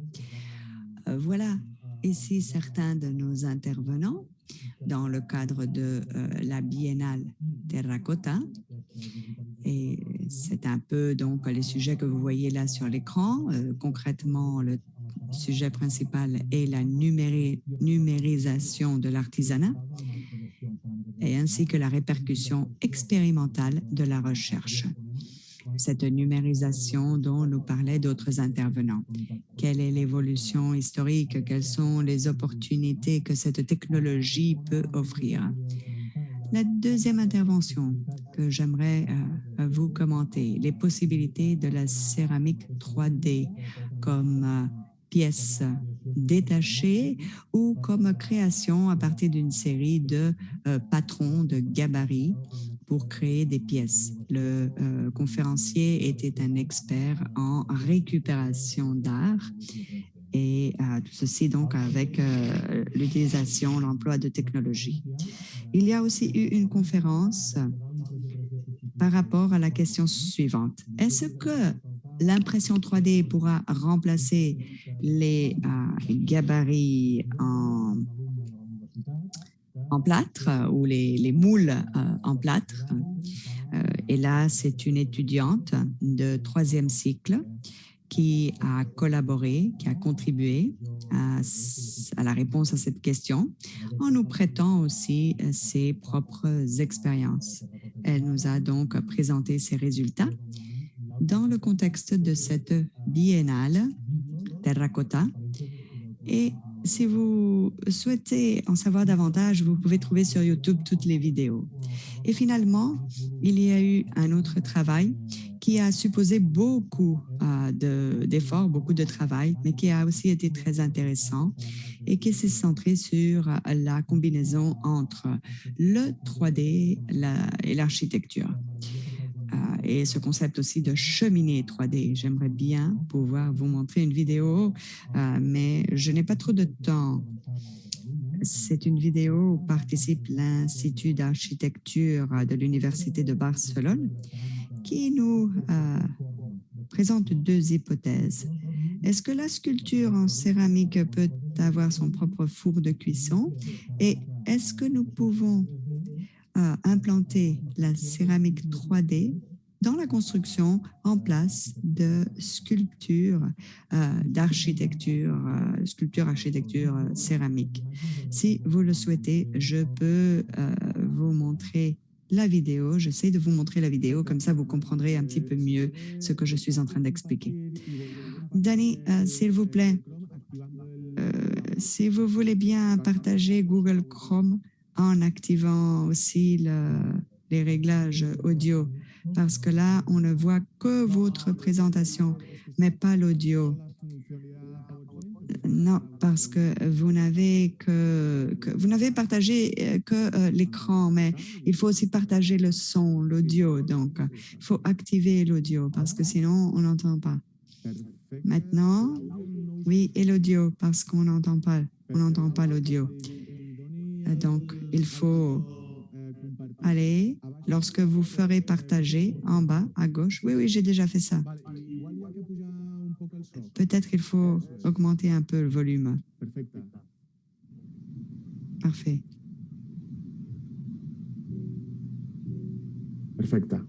Voilà ici certains de nos intervenants dans le cadre de la Biennale Terracotta. Et c'est un peu donc les sujets que vous voyez là sur l'écran. Concrètement, le sujet principal est la numérisation de l'artisanat et ainsi que la répercussion expérimentale de la recherche. Cette numérisation dont nous parlaient d'autres intervenants. Quelle est l'évolution historique? Quelles sont les opportunités que cette technologie peut offrir? La deuxième intervention que j'aimerais vous commenter, les possibilités de la céramique 3D comme pièce détachée ou comme création à partir d'une série de patrons de gabarit pour créer des pièces. Le conférencier était un expert en récupération d'art et tout ceci donc avec l'utilisation, l'emploi de technologies. Il y a aussi eu une conférence par rapport à la question suivante. Est-ce que l'impression 3D pourra remplacer les gabarits en plâtre ou les moules en plâtre? Et là, c'est une étudiante de 3e cycle qui a collaboré, qui a contribué à la réponse à cette question en nous prêtant aussi ses propres expériences. Elle nous a donc présenté ses résultats dans le contexte de cette biennale Terracotta. Et si vous souhaitez en savoir davantage, vous pouvez trouver sur YouTube toutes les vidéos. Et finalement, il y a eu un autre travail qui a supposé beaucoup d'efforts, beaucoup de travail, mais qui a aussi été très intéressant et qui s'est centré sur la combinaison entre le 3D et l'architecture. Et ce concept aussi de cheminée 3D. J'aimerais bien pouvoir vous montrer une vidéo, mais je n'ai pas trop de temps. C'est une vidéo où participe l'Institut d'architecture de l'Université de Barcelone qui nous présente 2 hypothèses. Est-ce que la sculpture en céramique peut avoir son propre four de cuisson? Et est-ce que nous pouvons implanter la céramique 3D dans la construction en place de sculpture d'architecture, architecture céramique? Si vous le souhaitez, je peux vous montrer la vidéo. J'essaie de vous montrer la vidéo, comme ça vous comprendrez un petit peu mieux ce que je suis en train d'expliquer. Danny, s'il vous plaît, si vous voulez bien partager Google Chrome en activant aussi les réglages audio, parce que là, on ne voit que votre présentation, mais pas l'audio. Non, parce que vous n'avez partagé que l'écran, mais il faut aussi partager le son, l'audio. Donc, il faut activer l'audio parce que sinon, on n'entend pas. Maintenant, oui, et l'audio parce qu'on n'entend pas l'audio. Donc, il faut aller, lorsque vous ferez partager en bas à gauche. Oui, j'ai déjà fait ça. Peut-être qu'il faut augmenter un peu le volume. Parfait. Perfecta.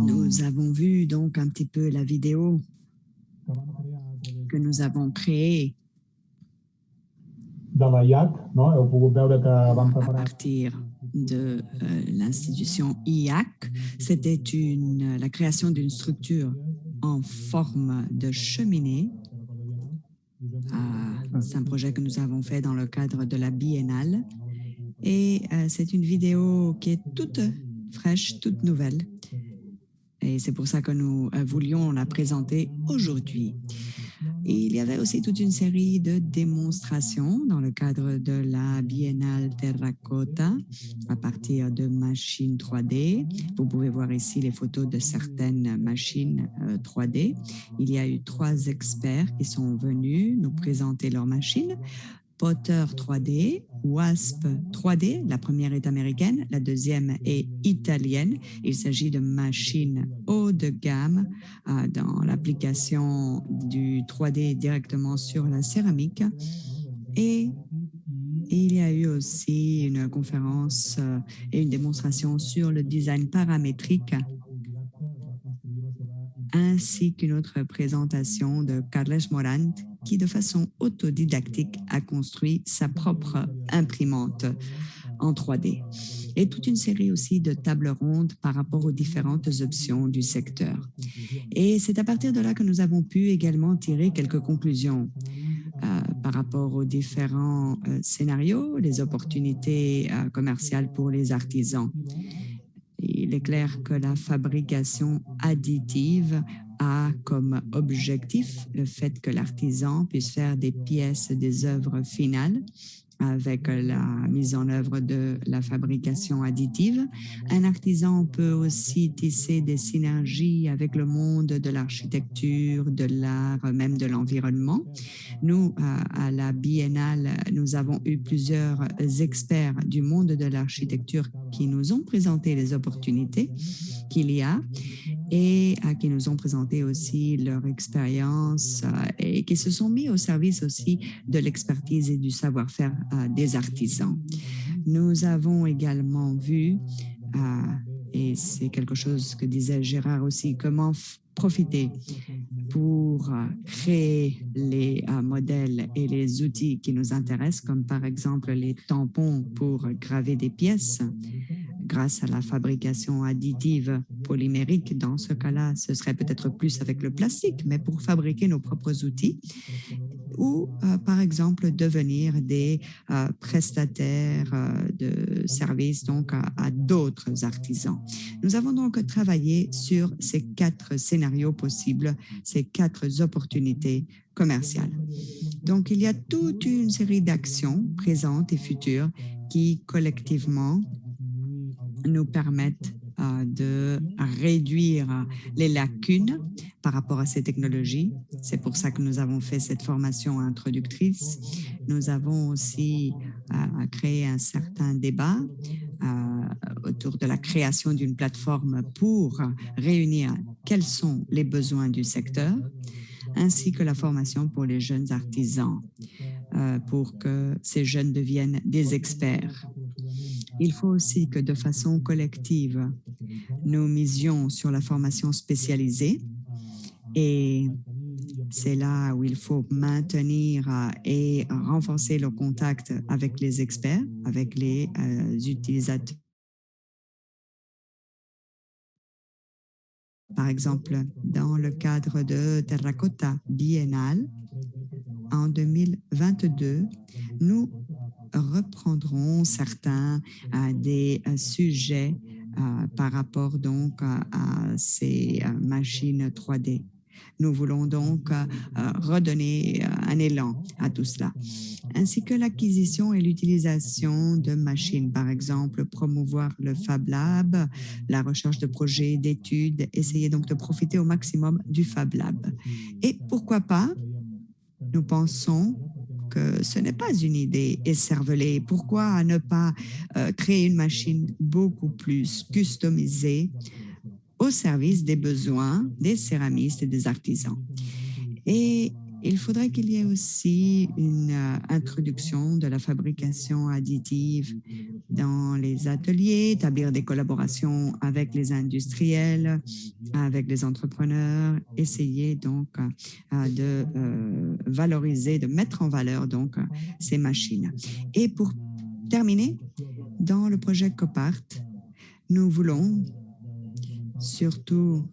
Nous avons vu donc un petit peu la vidéo que nous avons créée à partir de l'institution IAC. C'était la création d'une structure en forme de cheminée. C'est un projet que nous avons fait dans le cadre de la biennale. Et c'est une vidéo qui est toute fraîche, toute nouvelle. Et c'est pour ça que nous voulions la présenter aujourd'hui. Il y avait aussi toute une série de démonstrations dans le cadre de la Biennale Terracotta à partir de machines 3D. Vous pouvez voir ici les photos de certaines machines 3D. Il y a eu 3 experts qui sont venus nous présenter leurs machines. Potter 3D, WASP 3D, la première est américaine, la deuxième est italienne. Il s'agit de machines haut de gamme dans l'application du 3D directement sur la céramique. Et il y a eu aussi une conférence et une démonstration sur le design paramétrique, ainsi qu'une autre présentation de Carles Morant, qui de façon autodidactique a construit sa propre imprimante en 3D. Et toute une série aussi de tables rondes par rapport aux différentes options du secteur. Et c'est à partir de là que nous avons pu également tirer quelques conclusions par rapport aux différents scénarios, les opportunités commerciales pour les artisans. Il est clair que la fabrication additive a comme objectif le fait que l'artisan puisse faire des pièces, des œuvres finales avec la mise en œuvre de la fabrication additive. Un artisan peut aussi tisser des synergies avec le monde de l'architecture, de l'art, même de l'environnement. Nous, à la Biennale, nous avons eu plusieurs experts du monde de l'architecture qui nous ont présenté les opportunités qu'il y a et qui nous ont présenté aussi leur expérience et qui se sont mis au service aussi de l'expertise et du savoir-faire des artisans. Nous avons également vu, et c'est quelque chose que disait Gérard aussi, comment profiter pour créer les modèles et les outils qui nous intéressent, comme par exemple les tampons pour graver des pièces grâce à la fabrication additive polymérique. Dans ce cas-là, ce serait peut-être plus avec le plastique, mais pour fabriquer nos propres outils, ou par exemple devenir des prestataires de services donc à d'autres artisans. Nous avons donc travaillé sur ces 4 scénarios possibles, ces 4 opportunités commerciales. Donc, il y a toute une série d'actions présentes et futures qui collectivement nous permettent de réduire les lacunes par rapport à ces technologies. C'est pour ça que nous avons fait cette formation introductrice. Nous avons aussi créé un certain débat autour de la création d'une plateforme pour réunir quels sont les besoins du secteur, ainsi que la formation pour les jeunes artisans, pour que ces jeunes deviennent des experts. Il faut aussi que de façon collective, nous misions sur la formation spécialisée et c'est là où il faut maintenir et renforcer le contact avec les experts, avec les utilisateurs. Par exemple, dans le cadre de Terracotta Biennale, en 2022, nous reprendrons certains des sujets par rapport donc à ces machines 3D. Nous voulons donc redonner un élan à tout cela, ainsi que l'acquisition et l'utilisation de machines, par exemple, promouvoir le Fab Lab, la recherche de projets, d'études, essayer donc de profiter au maximum du Fab Lab. Et pourquoi pas, nous pensons que ce n'est pas une idée écervelée. Pourquoi ne pas créer une machine beaucoup plus customisée au service des besoins des céramistes et des artisans? Et il faudrait qu'il y ait aussi une introduction de la fabrication additive dans les ateliers, établir des collaborations avec les industriels, avec les entrepreneurs, essayer donc de valoriser, de mettre en valeur donc ces machines. Et pour terminer, dans le projet Copart, nous voulons surtout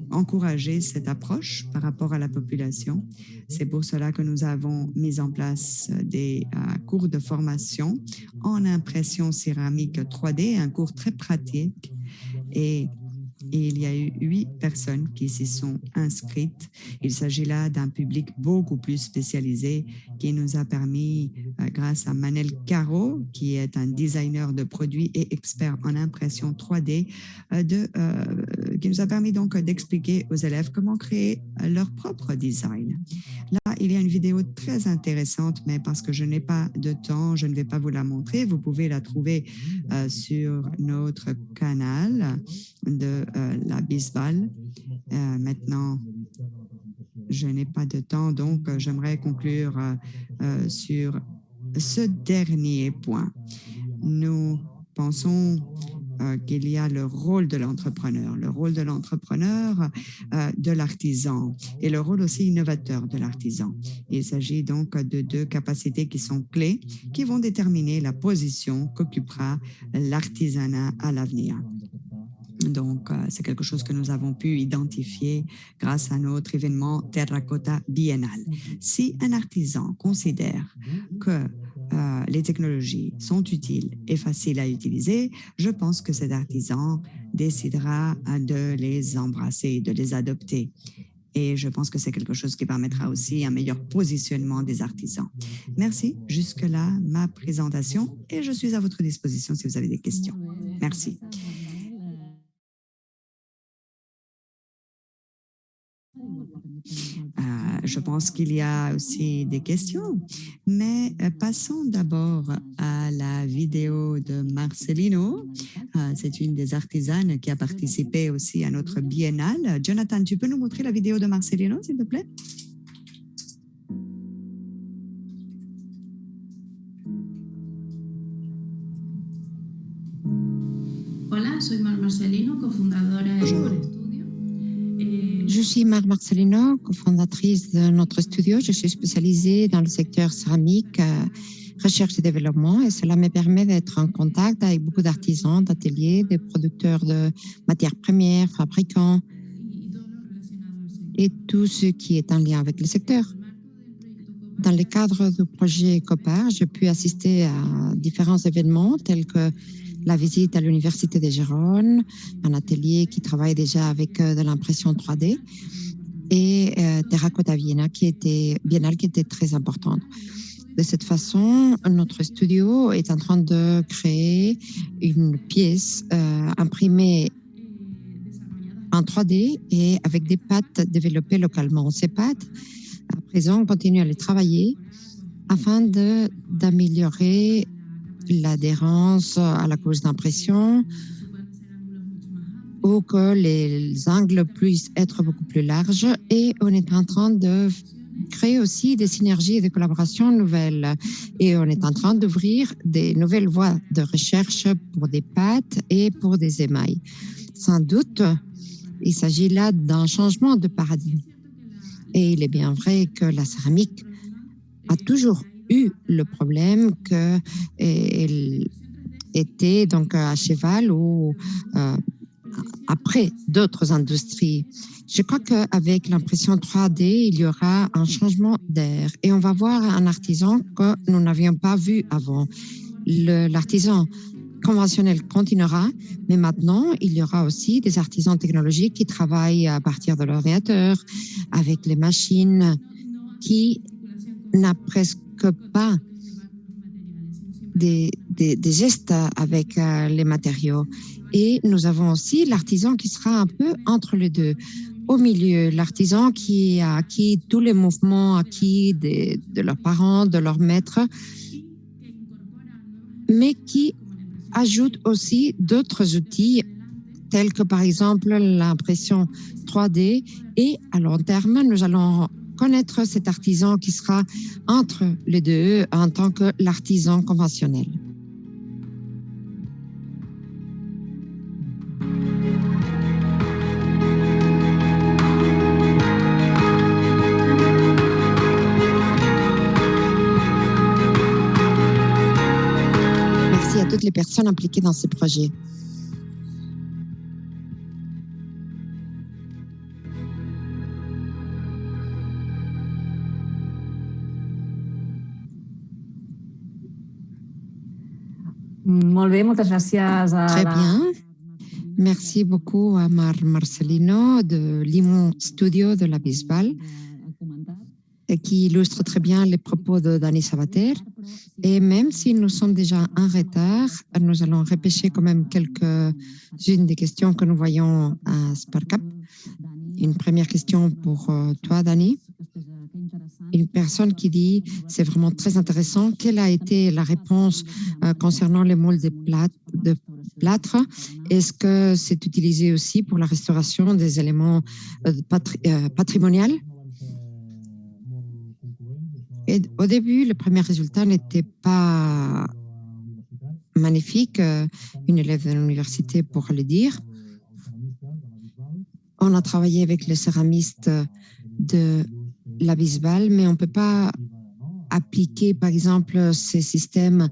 encourager cette approche par rapport à la population. C'est pour cela que nous avons mis en place des cours de formation en impression céramique 3D, un cours très pratique. Et il y a eu 8 personnes qui s'y sont inscrites. Il s'agit là d'un public beaucoup plus spécialisé qui nous a permis, grâce à Manel Caro, qui est un designer de produits et expert en impression 3D, qui nous a permis donc d'expliquer aux élèves comment créer leur propre design. Là, il y a une vidéo très intéressante, mais parce que je n'ai pas de temps, je ne vais pas vous la montrer. Vous pouvez la trouver sur notre canal de la Bisbal. Maintenant, je n'ai pas de temps, donc j'aimerais conclure sur ce dernier point. Nous pensons qu'il y a le rôle de l'entrepreneur, de l'artisan et le rôle aussi innovateur de l'artisan. Il s'agit donc de 2 capacités qui sont clés, qui vont déterminer la position qu'occupera l'artisanat à l'avenir. Donc, c'est quelque chose que nous avons pu identifier grâce à notre événement Terracotta Biennale. Si un artisan considère que les technologies sont utiles et faciles à utiliser, je pense que cet artisan décidera de les embrasser, de les adopter. Et je pense que c'est quelque chose qui permettra aussi un meilleur positionnement des artisans. Merci. Jusque-là, ma présentation, et je suis à votre disposition si vous avez des questions. Merci. Je pense qu'il y a aussi des questions, mais passons d'abord à la vidéo de Marcelino. C'est une des artisanes qui a participé aussi à notre biennale. Jonathan, tu peux nous montrer la vidéo de Marcelino, s'il te plaît? Hola, soy Mar Marcelino, cofundadora de Estudio. Je suis Mar Marcelino, cofondatrice de notre studio. Je suis spécialisée dans le secteur céramique, recherche et développement, et cela me permet d'être en contact avec beaucoup d'artisans, d'ateliers, de producteurs de matières premières, fabricants et tout ce qui est en lien avec le secteur. Dans le cadre du projet Copart, j'ai pu assister à différents événements tels que la visite à l'Université de Gérone, un atelier qui travaille déjà avec de l'impression 3D, et Terracotta Biennale qui était très importante. De cette façon, notre studio est en train de créer une pièce imprimée en 3D et avec des pâtes développées localement. Ces pâtes, à présent, on continue à les travailler afin d'améliorer l'adhérence à la couche d'impression ou que les angles puissent être beaucoup plus larges. Et on est en train de créer aussi des synergies et des collaborations nouvelles. Et on est en train d'ouvrir des nouvelles voies de recherche pour des pâtes et pour des émails. Sans doute, il s'agit là d'un changement de paradigme. Et il est bien vrai que la céramique a toujours eu le problème qu'elle était donc à cheval ou après d'autres industries. Je crois qu'avec l'impression 3D, il y aura un changement d'air et on va voir un artisan que nous n'avions pas vu avant. L'artisan conventionnel continuera, mais maintenant, il y aura aussi des artisans technologiques qui travaillent à partir de l'ordinateur, avec les machines, qui n'a presque pas des gestes avec les matériaux. Et nous avons aussi l'artisan qui sera un peu entre les deux. Au milieu, l'artisan qui a acquis tous les mouvements acquis de leurs parents, de leurs maîtres, mais qui ajoute aussi d'autres outils tels que par exemple l'impression 3D. Et à long terme, nous allons connaître cet artisan qui sera entre les deux en tant que l'artisan conventionnel. Merci à toutes les personnes impliquées dans ces projets. Molt bé, moltes gràcies a Très bien. Merci beaucoup à Marcelino de Limon Studio de la Bisbal, qui illustre très bien les propos de Dani Sabater. Et même si nous sommes déjà en retard, nous allons repêcher quand même quelques-unes des questions que nous voyons à SparCap. Une première question pour toi, Dani. Une personne qui dit « c'est vraiment très intéressant ». Quelle a été la réponse concernant les moules de plâtre? Est-ce que c'est utilisé aussi pour la restauration des éléments patrimoniaux? Et au début, le premier résultat n'était pas magnifique. Une élève de l'université pourra le dire. On a travaillé avec les céramistes de la Bisbal, mais on ne peut pas appliquer, par exemple, ces systèmes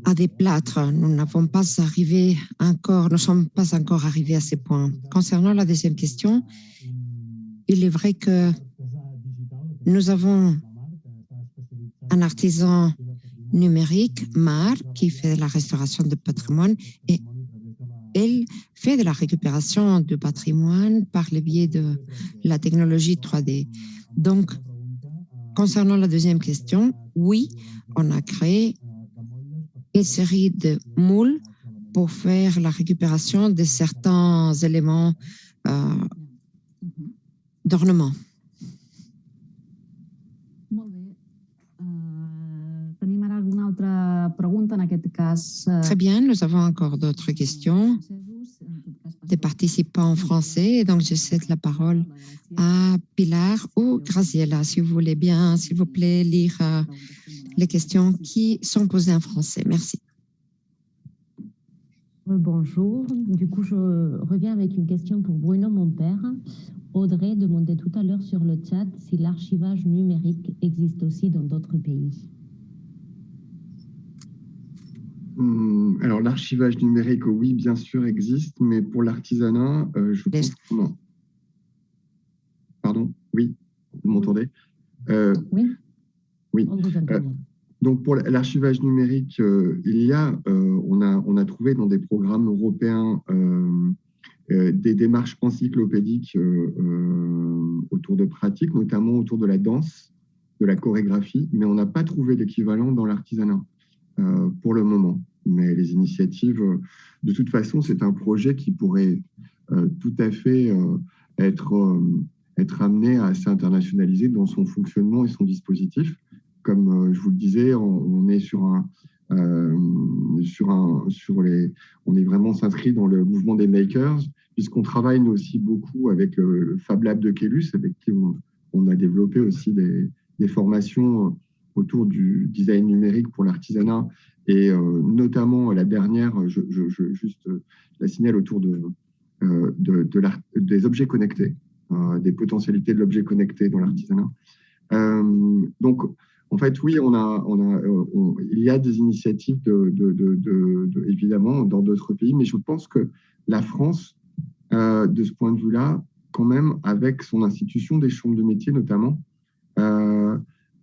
à des plâtres. Nous ne sommes pas encore arrivés à ce point. Concernant la deuxième question, il est vrai que nous avons un artisan numérique, Mar, qui fait la restauration de patrimoine et elle fait de la récupération du patrimoine par le biais de la technologie 3D. Donc, concernant la deuxième question, oui, on a créé une série de moules pour faire la récupération de certains éléments d'ornement. Très bien, nous avons encore d'autres questions des participants français. Et donc, je cède la parole à Pilar ou Graziella, si vous voulez bien, s'il vous plaît, lire les questions qui sont posées en français. Merci. Bonjour. Du coup, je reviens avec une question pour Bruno, mon père. Audrey demandait tout à l'heure sur le chat si l'archivage numérique existe aussi dans d'autres pays. Alors, l'archivage numérique, oui, bien sûr, existe, mais pour l'artisanat, je pense que non. Pardon, oui, vous m'entendez? Oui. Oui. Donc, pour l'archivage numérique, on a trouvé dans des programmes européens des démarches encyclopédiques autour de pratiques, notamment autour de la danse, de la chorégraphie, mais on n'a pas trouvé d'équivalent dans l'artisanat. Pour le moment. Mais les initiatives, de toute façon, c'est un projet qui pourrait tout à fait être amené à s'internationaliser dans son fonctionnement et son dispositif. Comme je vous le disais, on est on est vraiment s'inscrit dans le mouvement des makers, puisqu'on travaille nous aussi beaucoup avec le Fab Lab de Kélus, avec qui on a développé aussi des formations autour du design numérique pour l'artisanat et notamment la dernière, je juste la signale autour des objets connectés, des potentialités de l'objet connecté dans l'artisanat. Donc, en fait, oui, il y a des initiatives évidemment dans d'autres pays, mais je pense que la France, de ce point de vue-là, quand même, avec son institution des chambres de métiers notamment,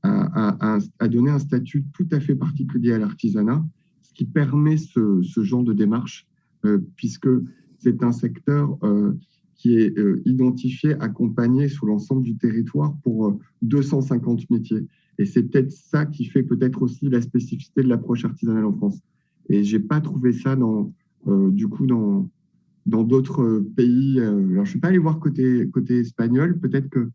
a donné un statut tout à fait particulier à l'artisanat qui permet ce genre de démarche, puisque c'est un secteur qui est identifié, accompagné sur l'ensemble du territoire pour 250 métiers. Et c'est peut-être ça qui fait peut-être aussi la spécificité de l'approche artisanale en France. Et je n'ai pas trouvé ça dans d'autres pays. Alors, je ne suis pas allé voir côté espagnol. Peut-être que,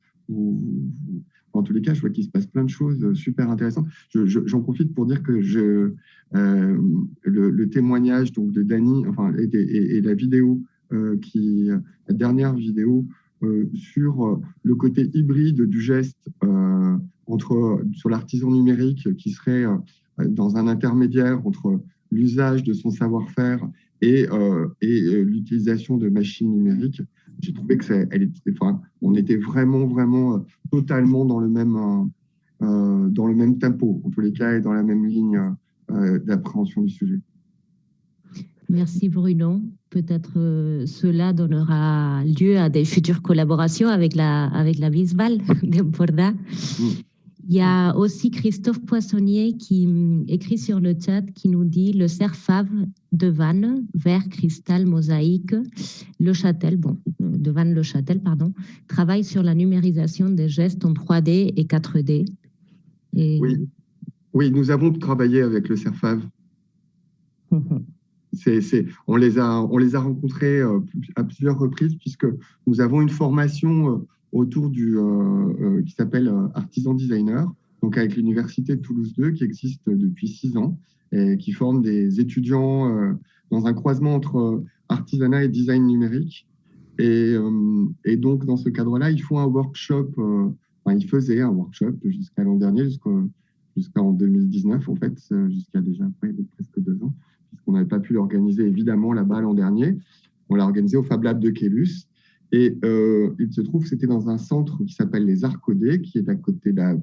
en tous les cas, je vois qu'il se passe plein de choses super intéressantes. J'en profite pour dire que le témoignage donc, de Dany, enfin, et la vidéo, la dernière vidéo sur le côté hybride du geste sur l'artisan numérique qui serait dans un intermédiaire entre l'usage de son savoir-faire et l'utilisation de machines numériques. J'ai trouvé que on était vraiment totalement dans le même tempo, en tous les cas, et dans la même ligne d'appréhension du sujet. Merci Bruno. Peut-être cela donnera lieu à des futures collaborations avec la Bisbal d'Empordà. Il y a aussi Christophe Poissonnier qui écrit sur le chat, qui nous dit le CERFAV de Vannes, vert, cristal, mosaïque, de Vannes-le Châtel, travaille sur la numérisation des gestes en 3D et 4D. Oui, nous avons travaillé avec le CERFAV. On les a rencontrés à plusieurs reprises, puisque nous avons une formation autour qui s'appelle Artisan Designer, donc avec l'Université de Toulouse 2, qui existe depuis 6 ans, et qui forme des étudiants dans un croisement entre artisanat et design numérique. Et donc, dans ce cadre-là, ils font un workshop, ils faisaient un workshop jusqu'à l'an dernier, jusqu'en 2019, en fait, jusqu'à déjà presque 2 ans, puisqu'on n'avait pas pu l'organiser évidemment là-bas l'an dernier. On l'a organisé au Fab Lab de Quélus. Et il se trouve que c'était dans un centre qui s'appelle les Arts Codés, qui est à côté à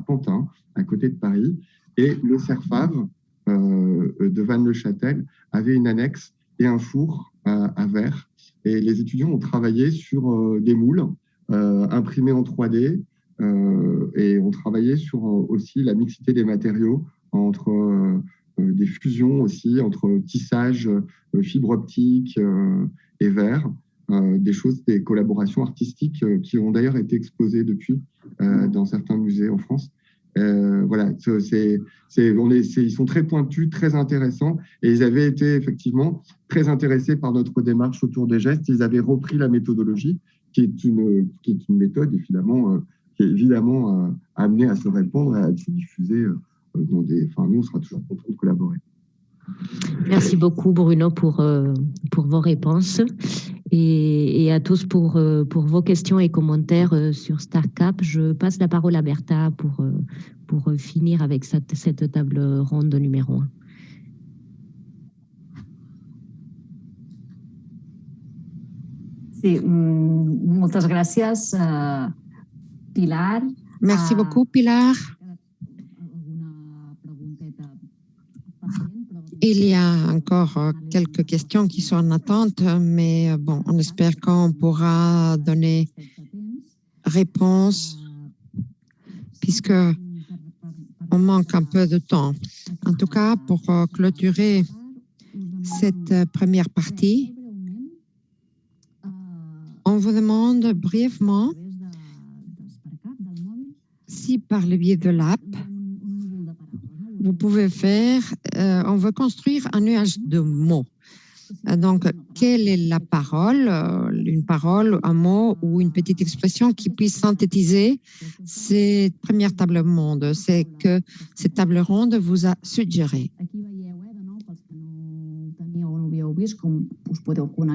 Pantin, à côté de Paris. Et le CERFAV de Vannes-le-Châtel avait une annexe et un four à verre. Et les étudiants ont travaillé sur des moules imprimés en 3D et ont travaillé sur aussi la mixité des matériaux entre des fusions aussi, entre tissage, fibre optique et verre. Des collaborations artistiques qui ont d'ailleurs été exposées depuis dans certains musées en France. Voilà, ils sont très pointus, très intéressants, et ils avaient été effectivement très intéressés par notre démarche autour des gestes. Ils avaient repris la méthodologie, qui est une méthode qui est évidemment amenée à se répandre et à se diffuser nous, on sera toujours contents de collaborer. Merci beaucoup Bruno pour vos réponses et à tous pour vos questions et commentaires sur StarCap. Je passe la parole à Bertha pour finir avec cette table ronde numéro 1. Sí, moltes gràcies, Pilar. Merci beaucoup, Pilar. Il y a encore quelques questions qui sont en attente, mais bon, on espère qu'on pourra donner réponse puisque on manque un peu de temps. En tout cas, pour clôturer cette première partie, on vous demande brièvement si par le biais de l'app, vous pouvez on veut construire un nuage de mots. Donc, quelle est la parole, une parole, un mot ou une petite expression qui puisse synthétiser cette première table ronde? C'est que cette table ronde vous a suggéré.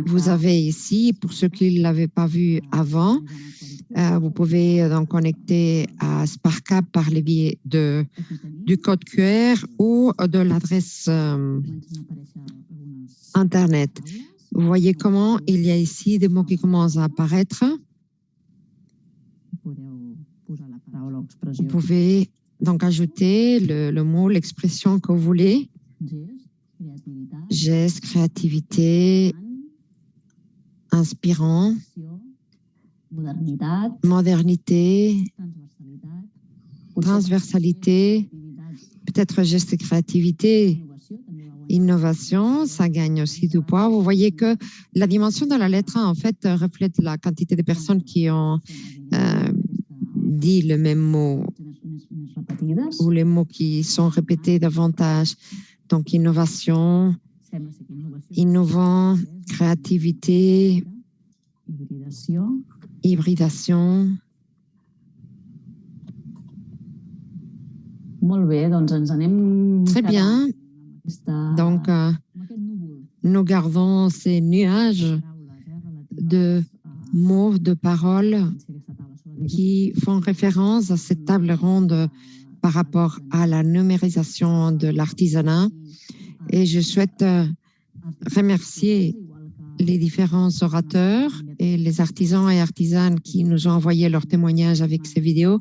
Vous avez ici, pour ceux qui ne l'avaient pas vu avant, vous pouvez donc connecter à SparkUp par le biais du code QR ou de l'adresse Internet. Vous voyez comment il y a ici des mots qui commencent à apparaître. Vous pouvez donc ajouter le mot, l'expression que vous voulez. Geste, créativité, inspirant, modernité, transversalité, peut-être geste et créativité, Innovation, ça gagne aussi du poids. Vous voyez que la dimension de la lettre A, en fait, reflète la quantité de personnes qui ont dit le même mot ou les mots qui sont répétés davantage. Donc, innovation, innovant, créativité, hybridation. Très bien. Donc, nous gardons ces nuages de mots, de paroles qui font référence à cette table ronde par rapport à la numérisation de l'artisanat. Et je souhaite remercier les différents orateurs et les artisans et artisanes qui nous ont envoyé leurs témoignages avec ces vidéos.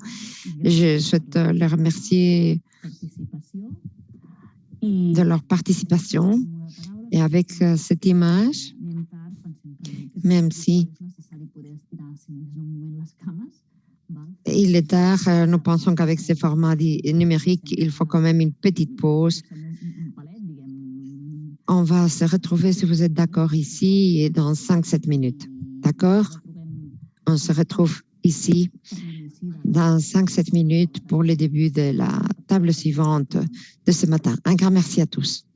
Je souhaite les remercier de leur participation. Et avec cette image, même si il est tard, nous pensons qu'avec ces formats numériques, il faut quand même une petite pause. On va se retrouver, si vous êtes d'accord, ici et dans 5-7 minutes. D'accord? On se retrouve ici dans 5-7 minutes pour le début de la table suivante de ce matin. Un grand merci à tous.